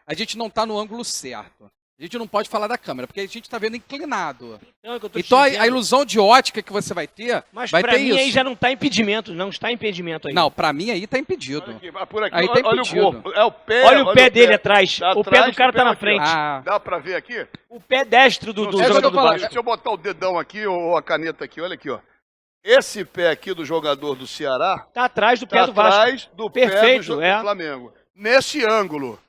a gente não tá no ângulo certo. A gente não pode falar da câmera, porque a gente tá vendo inclinado. Não, é que eu tô te Então a dizendo. ilusão de ótica que você vai ter, Mas vai pra ter mim isso. aí já não tá impedimento, não está impedimento aí. Não, pra mim aí tá impedido. Olha aqui, por aqui, Aí tá olha o impedido. corpo. É o pé. Olha o pé dele atrás. Tá O pé atrás do cara do tá pé na aqui, ó. frente. Ah, Dá pra ver aqui? O pé destro do Não sei se jogador eu do tô falando. Vasco. Deixa eu botar o dedão aqui ou a caneta aqui, olha aqui, ó. Esse pé aqui do jogador do Ceará Tá atrás do pé tá do Vasco. atrás do pé Perfeito, do é. Flamengo. Nesse ângulo.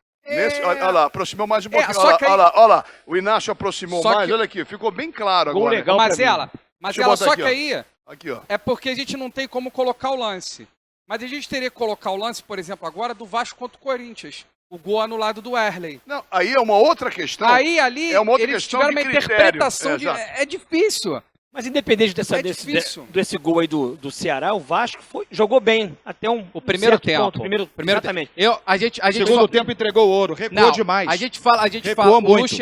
Olha lá, aproximou mais um pouquinho. só Olha que aí- olha lá. O Inácio aproximou Só mais. que- Olha aqui, ficou bem claro Gol agora. legal. mas pra mim. ela, Deixa eu botar só aqui, que ó. aí Aqui, ó. é porque a gente não tem como colocar o lance. Mas a gente teria que colocar o lance, por exemplo, agora do Vasco contra o Corinthians. O gol anulado do Erley. Não, aí é uma outra questão. Aí ali é uma outra eles questão tiveram de uma critério. interpretação de. Exato. É difícil. Mas independente difícil. desse gol aí do Ceará, o Vasco jogou bem até O primeiro certo tempo. ponto. Primeiro Tempo. exatamente. A gente Segundo fala- tempo entregou ouro, recuou Não, demais. A gente fala, Recuou o muito.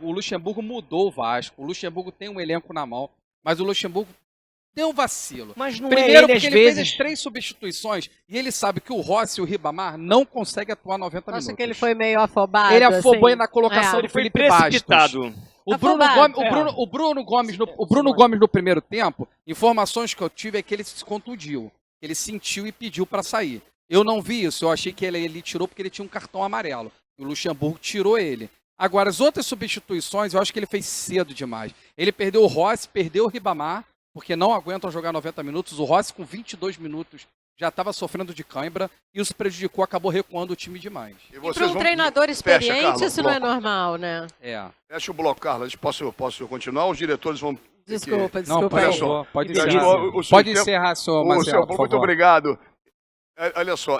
Luxemburgo mudou o Vasco. O Luxemburgo tem um elenco na mão, mas o Luxemburgo deu um vacilo. Mas não Primeiro, é ele, porque às ele fez vezes. as 3 substituições e ele sabe que o Rossi e o Ribamar não conseguem atuar 90 minutos. Acha que ele foi meio afobado? Ele afobou assim? na colocação É. do Ele foi Felipe Bastos. precipitado. O Bruno, Afobado. Gomes, o Bruno Gomes no primeiro tempo, informações que eu tive é que ele se contundiu. Ele sentiu e pediu para sair. Eu não vi isso, eu achei que ele tirou porque ele tinha um cartão amarelo. E o Luxemburgo tirou ele. Agora, as outras substituições, eu acho que ele fez cedo demais. Ele perdeu o Rossi, perdeu o Ribamar, porque não aguentam jogar 90 minutos. O Rossi, com 22 minutos, já estava sofrendo de cãibra e isso prejudicou, acabou recuando o time demais. E E vocês para um vão- treinador Fecha, experiente, Carla, isso não é bloco. normal, né? É. Fecha o bloco, Carla. Posso continuar? Os diretores vão Desculpa, Não, desculpa por aí. favor, pode Gastou encerrar. o seu Pode tempo. encerrar, senhor O Marcelo, seu- por muito favor. obrigado. Olha só,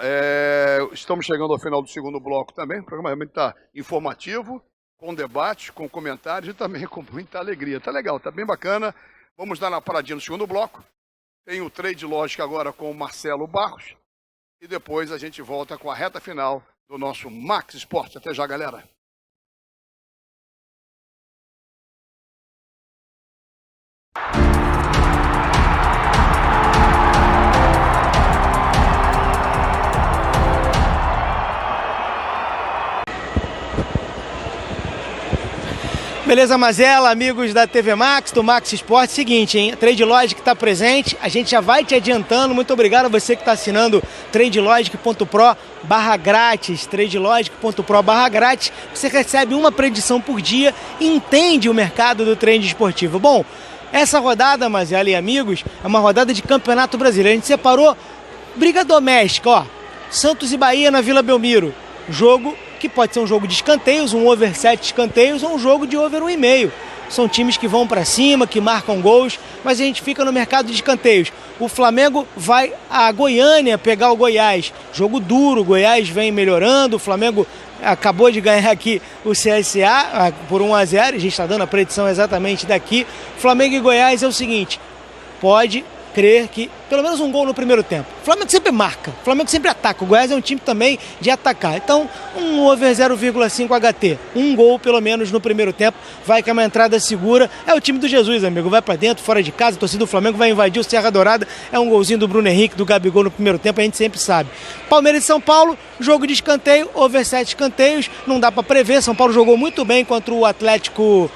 estamos chegando ao final do segundo bloco também. O programa realmente está informativo, com debate, com comentários e também com muita alegria. Tá legal, tá bem bacana. Vamos dar uma paradinha no segundo bloco. Tem o Trade Lógica agora com o Marcelo Barros. E depois a gente volta com a reta final do nosso Max Esporte. Até já, galera. Beleza, Mazela, amigos da TV Max, do Max Esporte. Seguinte, hein? Trade Logic está presente, a gente já vai te adiantando. Muito obrigado a você que está assinando tradelogic.pro/grátis, tradelogic.pro/grátis. Você recebe uma predição por dia e entende o mercado do trade esportivo. Bom, essa rodada, Mazela e amigos, é uma rodada de Campeonato Brasileiro. A gente separou briga doméstica, ó. Santos e Bahia na Vila Belmiro. Jogo que pode ser um jogo de escanteios, um over 7 escanteios ou um jogo de over 1,5. São times que vão para cima, que marcam gols, mas a gente fica no mercado de escanteios. O Flamengo vai a Goiânia pegar o Goiás. Jogo duro, o Goiás vem melhorando, o Flamengo acabou de ganhar aqui o CSA por 1-0, a gente está dando a predição exatamente daqui. Flamengo e Goiás é o seguinte, pode crer que pelo menos um gol no primeiro tempo. O Flamengo sempre marca, o Flamengo sempre ataca. O Goiás é um time também de atacar. Então, um over 0,5 HT, um gol pelo menos no primeiro tempo, vai com uma entrada segura. É o time do Jesus, amigo. Vai pra dentro, fora de casa, a torcida do Flamengo vai invadir o Serra Dourada. É um golzinho do Bruno Henrique, do Gabigol no primeiro tempo, a gente sempre sabe. Palmeiras e São Paulo, jogo de escanteio, over 7 escanteios, não dá pra prever. São Paulo jogou muito bem contra o Atlético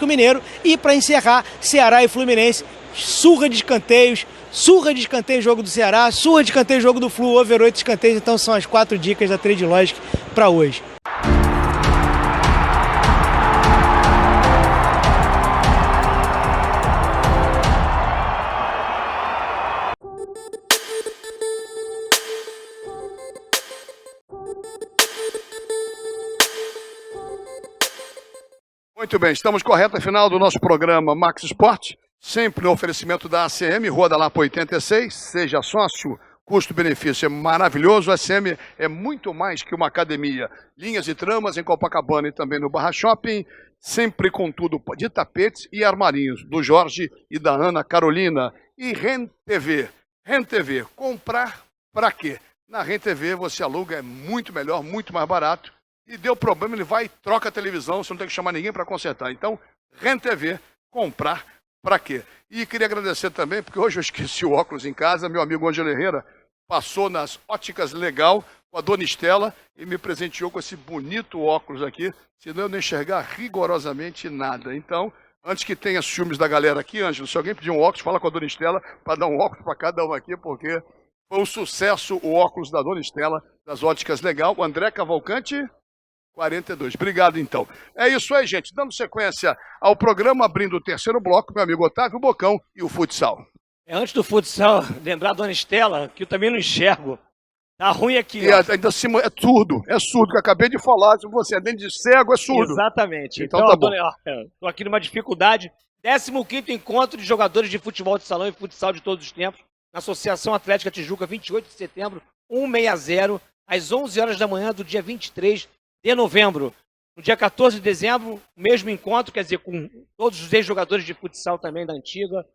Mineiro. E pra encerrar, Ceará e Fluminense, surra de escanteios, jogo do Ceará, surra de escanteio, jogo do Flu, over 8 escanteios. Então são as 4 dicas da Trade Logic para hoje. Muito bem, estamos com a reta final do nosso programa Max Esporte. Sempre no oferecimento da ACM, roda lá para 86, seja sócio, custo-benefício é maravilhoso. A ACM é muito mais que uma academia. Linhas e tramas em Copacabana e também no Barra Shopping, sempre com tudo de tapetes e armarinhos, do Jorge e da Ana Carolina. E Rent TV. Rent TV, comprar para quê? Na Rent TV você aluga, é muito melhor, muito mais barato. E deu problema, ele vai e troca a televisão, você não tem que chamar ninguém para consertar. Então, Rent TV, comprar para quê? E queria agradecer também, porque hoje eu esqueci o óculos em casa, meu amigo Ângelo Herrera passou nas Óticas Legal com a Dona Estela e me presenteou com esse bonito óculos aqui, senão eu não enxergar rigorosamente nada. Então, antes que tenha ciúmes da galera aqui, Ângelo, se alguém pedir um óculos, fala com a Dona Estela para dar um óculos para cada um aqui, porque foi um sucesso o óculos da Dona Estela, das Óticas Legal. O André Cavalcante, 42. Obrigado, então. É isso aí, gente. Dando sequência ao programa, abrindo o terceiro bloco, meu amigo Otávio Bocão e o futsal. Antes do futsal, lembrar a Dona Estela, que eu também não enxergo. Tá ruim aqui, E ó. ainda assim, é surdo, que eu acabei de falar. Se você é dentro de cego, é surdo. Exatamente. Então tá bom. Tô aqui numa dificuldade. 15º encontro de jogadores de futebol de salão e futsal de todos os tempos, na Associação Atlética Tijuca, 28 de setembro, 160, às 11 horas da manhã do dia 23 de novembro. No dia 14 de dezembro, o mesmo encontro, quer dizer, com todos os ex-jogadores de futsal também da antiga,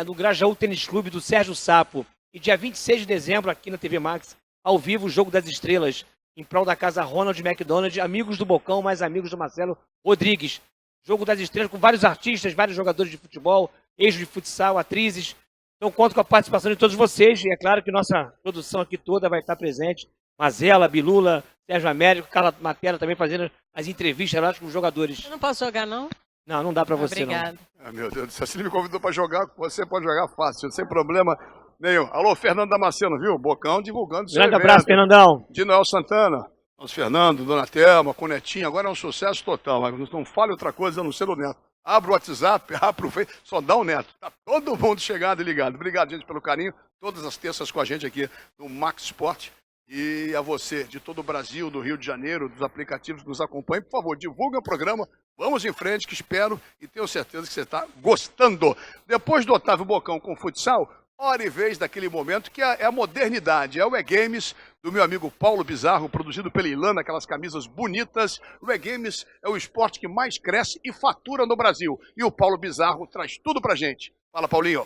no Grajaú Tênis Clube do Sérgio Sapo. E dia 26 de dezembro, aqui na TV Max, ao vivo, o Jogo das Estrelas, em prol da casa Ronald McDonald, amigos do Bocão, mais amigos do Marcelo Rodrigues. Jogo das Estrelas com vários artistas, vários jogadores de futebol, ex de futsal, atrizes. Então conto com a participação de todos vocês e é claro que nossa produção aqui toda vai estar presente. Mazela, Bilula, Sérgio Américo, Carla Matera também fazendo as entrevistas lá com os jogadores. Eu não posso jogar, não? Não, não dá pra você Obrigada. não. Ah, meu Deus do céu, se ele me convidou para jogar, você pode jogar fácil, sem problema nenhum. Alô, Fernando Damasceno, viu? Bocão divulgando seu Grande evento. abraço, Fernandão. De Noel Santana, nosso Fernando, Dona Thelma, com o Netinho, agora é um sucesso total, mas não fale outra coisa a não ser o Neto. Abra o WhatsApp, abra o Facebook, só dá o Neto. Tá todo mundo chegado e ligado. Obrigado, gente, pelo carinho. Todas as terças com a gente aqui no Max Sport. E a você, de todo o Brasil, do Rio de Janeiro, dos aplicativos que nos acompanham, por favor, divulguem o programa. Vamos em frente, que espero e tenho certeza que você está gostando. Depois do Otávio Bocão com futsal, hora e vez daquele momento que é a modernidade, é o E-Games do meu amigo Paulo Bizarro, produzido pela Ilana, aquelas camisas bonitas. O E-Games é o esporte que mais cresce e fatura no Brasil. E o Paulo Bizarro traz tudo pra gente. Fala, Paulinho.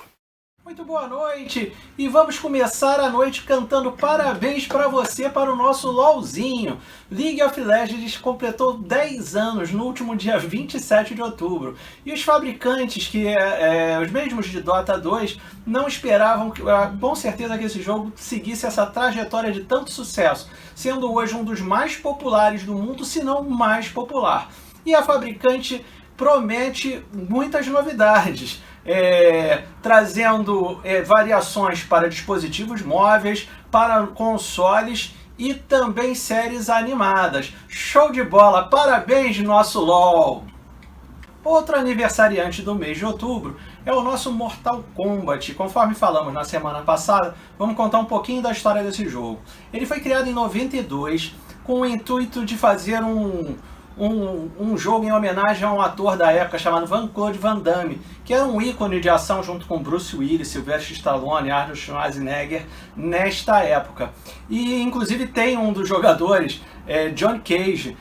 Muito boa noite e vamos começar a noite cantando parabéns para você para o nosso LOLzinho. League of Legends completou 10 anos no último dia 27 de outubro e os fabricantes, os mesmos de Dota 2, não esperavam com certeza que esse jogo seguisse essa trajetória de tanto sucesso, sendo hoje um dos mais populares do mundo, se não o mais popular. E a fabricante promete muitas novidades. Trazendo variações para dispositivos móveis, para consoles e também séries animadas. Show de bola! Parabéns, nosso LOL! Outro aniversariante do mês de outubro é o nosso Mortal Kombat. Conforme falamos na semana passada, vamos contar um pouquinho da história desse jogo. Ele foi criado em 92 com o intuito de fazer um jogo em homenagem a um ator da época chamado Jean-Claude Van Damme, que era um ícone de ação junto com Bruce Willis, Sylvester Stallone, Arnold Schwarzenegger nesta época. E inclusive tem um dos jogadores, John Cage,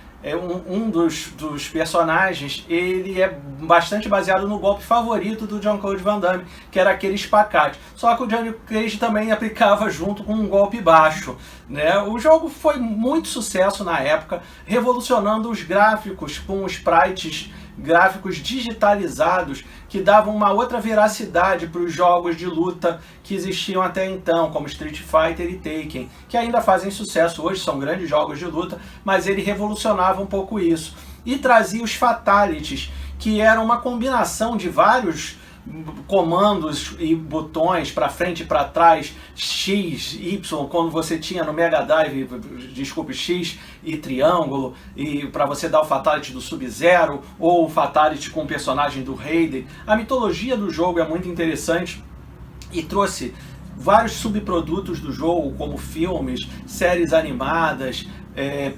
um dos personagens, ele é bastante baseado no golpe favorito do Jean-Claude Van Damme, que era aquele espacate. Só que o John Cage também aplicava junto com um golpe baixo, né? O jogo foi muito sucesso na época, revolucionando os gráficos com sprites gráficos digitalizados que davam uma outra veracidade para os jogos de luta que existiam até então, como Street Fighter e Tekken, que ainda fazem sucesso hoje, são grandes jogos de luta, mas ele revolucionava um pouco isso. E trazia os Fatalities, que eram uma combinação de vários comandos e botões para frente e para trás, X, Y, quando você tinha no Mega Drive, desculpe, X e triângulo, e para você dar o Fatality do Sub-Zero ou o Fatality com o personagem do Raiden. A mitologia do jogo é muito interessante e trouxe vários subprodutos do jogo, como filmes, séries animadas,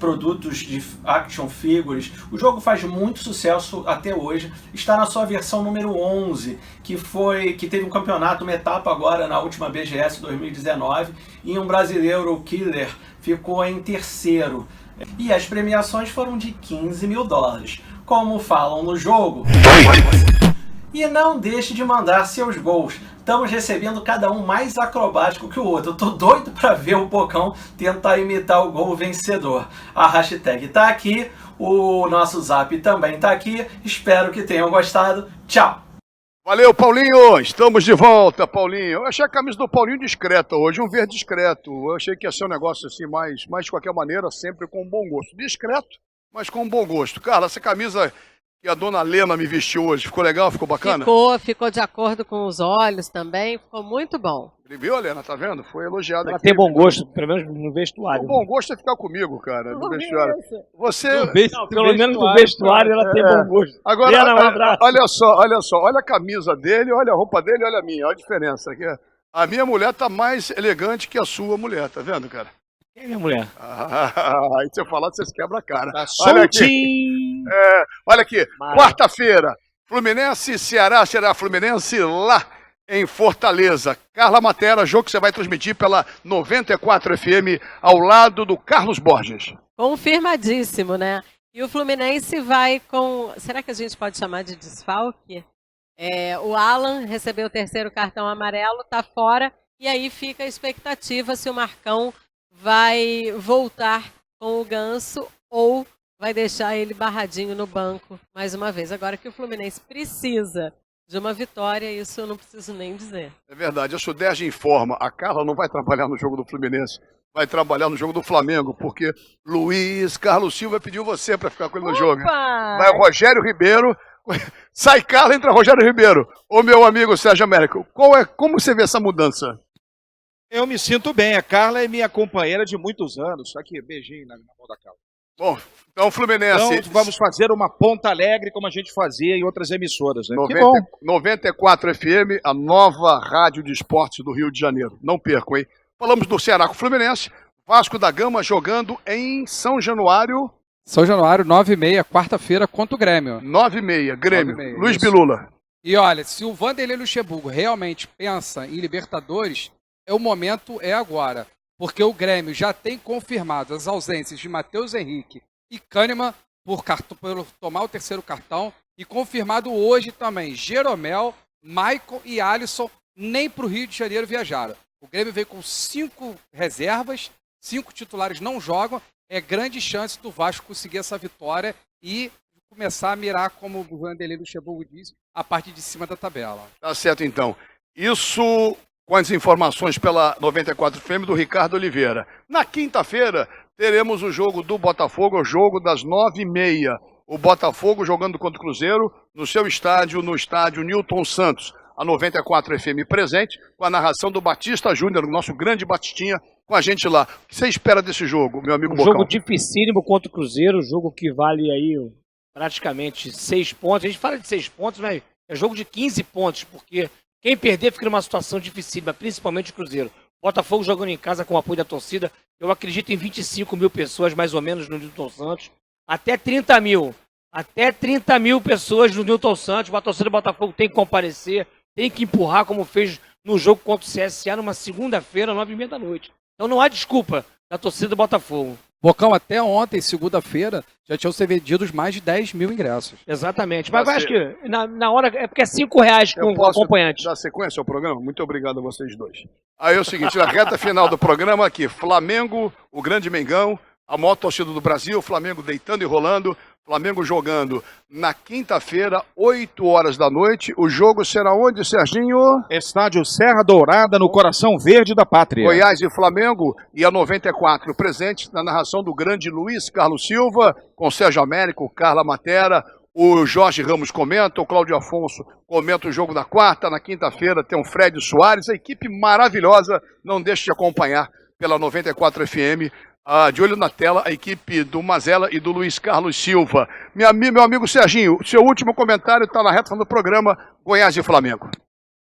produtos de action figures. O jogo faz muito sucesso até hoje, está na sua versão número 11, que teve um campeonato, uma etapa agora na última BGS 2019, e um brasileiro, o Killer, ficou em terceiro. E as premiações foram de $15 mil. Como falam no jogo. E não deixe de mandar seus gols. Estamos recebendo cada um mais acrobático que o outro. Eu tô doido para ver o Bocão tentar imitar o gol vencedor. A hashtag tá aqui, o nosso zap também tá aqui. Espero que tenham gostado. Tchau! Valeu, Paulinho! Estamos de volta, Paulinho. Eu achei a camisa do Paulinho discreta hoje, um verde discreto. Eu achei que ia ser um negócio assim, mais de qualquer maneira, sempre com bom gosto. Discreto, mas com bom gosto. Carla, essa camisa que a dona Lena me vestiu hoje, ficou legal? Ficou bacana? Ficou de acordo com os olhos também, ficou muito bom. Ele viu, Lena, tá vendo? Foi elogiada Ela aqui. tem bom gosto, pelo menos no vestuário. O bom gosto é ficar comigo, cara, no vestuário. Você... Não, pelo menos no vestuário ela tem bom gosto. Agora, Lena, um abraço. olha só, olha a camisa dele, olha a roupa dele, olha a minha, olha a diferença. Aqui. A minha mulher tá mais elegante que a sua mulher, tá vendo, cara? Quem é minha mulher? Aí se eu falar, vocês quebram a cara. Tá Olha aqui. soltinho. Olha aqui, Maravilha. quarta-feira, Fluminense e Ceará, será Fluminense lá em Fortaleza. Carla Matera, jogo que você vai transmitir pela 94 FM ao lado do Carlos Borges. Confirmadíssimo, né? E o Fluminense vai com... Será que a gente pode chamar de desfalque? O Alan recebeu o terceiro cartão amarelo, tá fora. E aí fica a expectativa se o Marcão vai voltar com o Ganso ou vai deixar ele barradinho no banco mais uma vez. Agora que o Fluminense precisa de uma vitória, isso eu não preciso nem dizer. É verdade, a Suderge informa, a Carla não vai trabalhar no jogo do Fluminense, vai trabalhar no jogo do Flamengo, porque Luiz Carlos Silva pediu você para ficar com ele no jogo. Vai o Rogério Ribeiro, sai Carla, entra Rogério Ribeiro. Ô meu amigo Sérgio Américo, como você vê essa mudança? Eu me sinto bem, a Carla é minha companheira de muitos anos. Aqui, beijinho na mão da Carla. Bom, então Fluminense... Então vamos fazer uma ponta alegre como a gente fazia em outras emissoras, né? 94 FM, a nova rádio de esportes do Rio de Janeiro. Não percam, hein? Falamos do Ceará com o Fluminense, Vasco da Gama jogando em São Januário, São Januário, 9h30, quarta-feira, contra o Grêmio. 9h30, Grêmio. 9h30, Luiz isso. Bilula. E olha, se o Vanderlei Luxemburgo realmente pensa em Libertadores, o momento é agora. Porque o Grêmio já tem confirmado as ausências de Matheus Henrique e Kahneman por tomar o terceiro cartão. E confirmado hoje também Jeromel, Maicon e Alisson nem para o Rio de Janeiro viajaram. O Grêmio veio com 5 reservas, 5 titulares não jogam. É grande chance do Vasco conseguir essa vitória e começar a mirar, como o Vanderlei Luxemburgo disse, a parte de cima da tabela. Tá certo, então. Isso com as informações pela 94 FM do Ricardo Oliveira. Na quinta-feira, teremos o jogo do Botafogo, o jogo das 9h30. O Botafogo jogando contra o Cruzeiro no seu estádio, no estádio Newton Santos. A 94 FM presente, com a narração do Batista Júnior, nosso grande Batistinha, com a gente lá. O que você espera desse jogo, meu amigo Bocão? Jogo dificílimo contra o Cruzeiro, jogo que vale aí praticamente 6 pontos. A gente fala de 6 pontos, mas é jogo de 15 pontos, porque quem perder fica numa situação dificílima, principalmente o Cruzeiro. Botafogo jogando em casa com o apoio da torcida, eu acredito em 25 mil pessoas, mais ou menos, no Newton Santos. Até 30 mil. Até 30 mil pessoas no Newton Santos. A torcida do Botafogo tem que comparecer, tem que empurrar, como fez no jogo contra o CSA, numa segunda-feira, 9h30 da noite. Então não há desculpa da torcida do Botafogo. Bocão, até ontem, segunda-feira, já tinham sido vendidos mais de 10 mil ingressos. Exatamente. Mas eu acho que na hora, é porque é R$5 com o acompanhante. Dar sequência ao programa? Muito obrigado a vocês dois. Aí é o seguinte, na reta final do programa aqui, Flamengo, o grande Mengão, a maior torcida do Brasil, Flamengo deitando e rolando, Flamengo jogando na quinta-feira, 8 horas da noite. O jogo será onde, Serginho? Estádio Serra Dourada, no coração verde da pátria. Goiás e Flamengo, e a 94 presente na narração do grande Luiz Carlos Silva, com Sérgio Américo, Carla Matera, o Jorge Ramos comenta, o Cláudio Afonso comenta o jogo da quarta. Na quinta-feira tem o Fred Soares, a equipe maravilhosa, não deixe de acompanhar pela 94 FM. De olho na tela, a equipe do Mazella e do Luiz Carlos Silva. Meu amigo Serginho, seu último comentário está na reta final do programa, Goiás e Flamengo.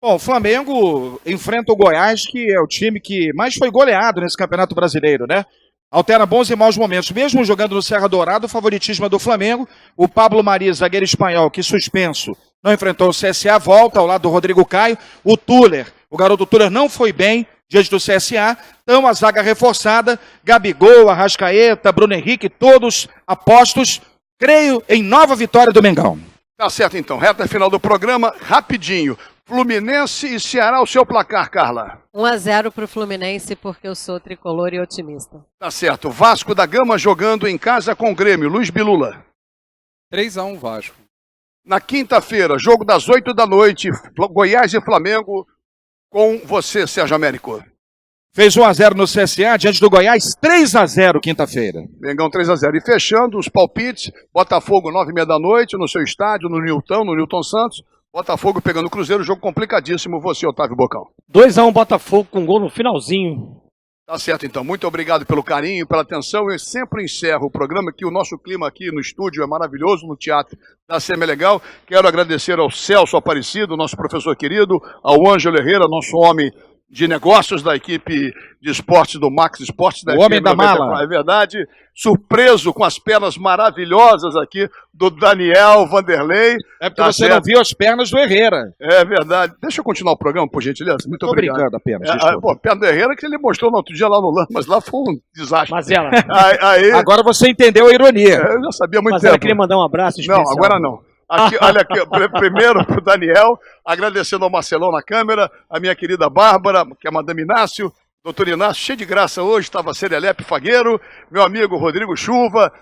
Bom, o Flamengo enfrenta o Goiás, que é o time que mais foi goleado nesse Campeonato Brasileiro, né? Alterna bons e maus momentos. Mesmo jogando no Serra Dourada, o favoritismo é do Flamengo. O Pablo Mari, zagueiro espanhol, que suspenso, não enfrentou o CSA, volta ao lado do Rodrigo Caio. O Tuller, o garoto Tuller não foi bem diante do CSA, então a zaga reforçada, Gabigol, Arrascaeta, Bruno Henrique, todos apostos, creio, em nova vitória do Mengão. Tá certo então, reta final do programa, rapidinho, Fluminense e Ceará, o seu placar, Carla? 1-0 para o Fluminense, porque eu sou tricolor e otimista. Tá certo, Vasco da Gama jogando em casa com o Grêmio, Luiz Bilula. 3-1 Vasco. Na quinta-feira, jogo das 8 da noite, Goiás e Flamengo, com você, Sérgio Américo. Fez 1-0 no CSA, diante do Goiás, 3-0 quinta-feira. Mengão 3-0. E fechando os palpites, Botafogo 9h30 da noite, no seu estádio, no Newton Santos. Botafogo pegando o Cruzeiro, jogo complicadíssimo. Você, Otávio Bocão. 2-1 Botafogo com gol no finalzinho. Tá certo, então. Muito obrigado pelo carinho, pela atenção. Eu sempre encerro o programa, que o nosso clima aqui no estúdio é maravilhoso, no teatro da Semi-Legal. Quero agradecer ao Celso Aparecido, nosso professor querido, ao Ângelo Herrera, nosso homem de negócios da equipe de esportes do Max Esportes. O homem da mala. É verdade. Surpreso com as pernas maravilhosas aqui do Daniel Vanderlei. É porque você não viu as pernas do Herrera. É verdade. Deixa eu continuar o programa, por gentileza. Muito obrigado. Tô brincando apenas. Perna do Herrera que ele mostrou no outro dia lá no Lama, mas lá foi um desastre. Mazella. Aí, agora você entendeu a ironia. Eu já sabia muito Mazella, tempo. queria mandar um abraço especial. Não, agora não. Aqui, olha aqui, primeiro pro Daniel, agradecendo ao Marcelão na câmera, a minha querida Bárbara, que é a Madame Inácio, doutor Inácio, cheio de graça hoje, estava Serelepe Fagueiro, meu amigo Rodrigo Chuva,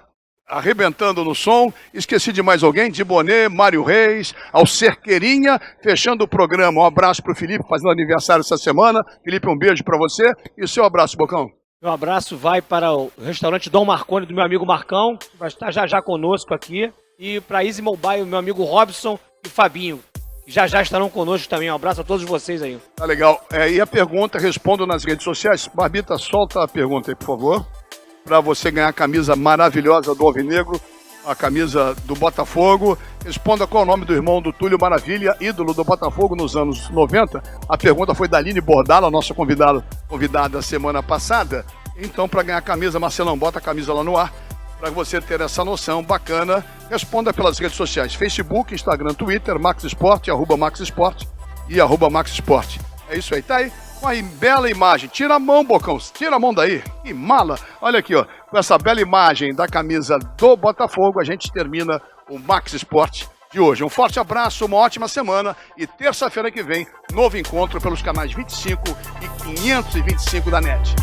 arrebentando no som, esqueci de mais alguém, de Bonet, Mário Reis, ao Cerqueirinha, fechando o programa, um abraço pro Felipe, fazendo aniversário essa semana, Felipe, um beijo para você, e o seu abraço, Bocão? Meu abraço vai para o restaurante Dom Marconi, do meu amigo Marcão, que vai estar já conosco aqui. E para Easy Mobile, meu amigo Robson e Fabinho, que já estarão conosco também. Um abraço a todos vocês aí. Tá legal. E a pergunta, respondo nas redes sociais. Barbita, solta a pergunta aí, por favor. Para você ganhar a camisa maravilhosa do Alvinegro, a camisa do Botafogo. Responda qual é o nome do irmão do Túlio Maravilha, ídolo do Botafogo nos anos 90. A pergunta foi da Aline Bordala, nossa convidada semana passada. Então, para ganhar a camisa, Marcelão, bota a camisa lá no ar, para você ter essa noção bacana. Responda pelas redes sociais, Facebook, Instagram, Twitter, Max Esporte, @Max Esporte e @Max Esporte. É isso aí, tá aí? Uma bela imagem. Tira a mão, Bocão, tira a mão daí. Que mala. Olha aqui, ó, com essa bela imagem da camisa do Botafogo, a gente termina o Max Esporte de hoje. Um forte abraço, uma ótima semana e terça-feira que vem, novo encontro pelos canais 25 e 525 da NET.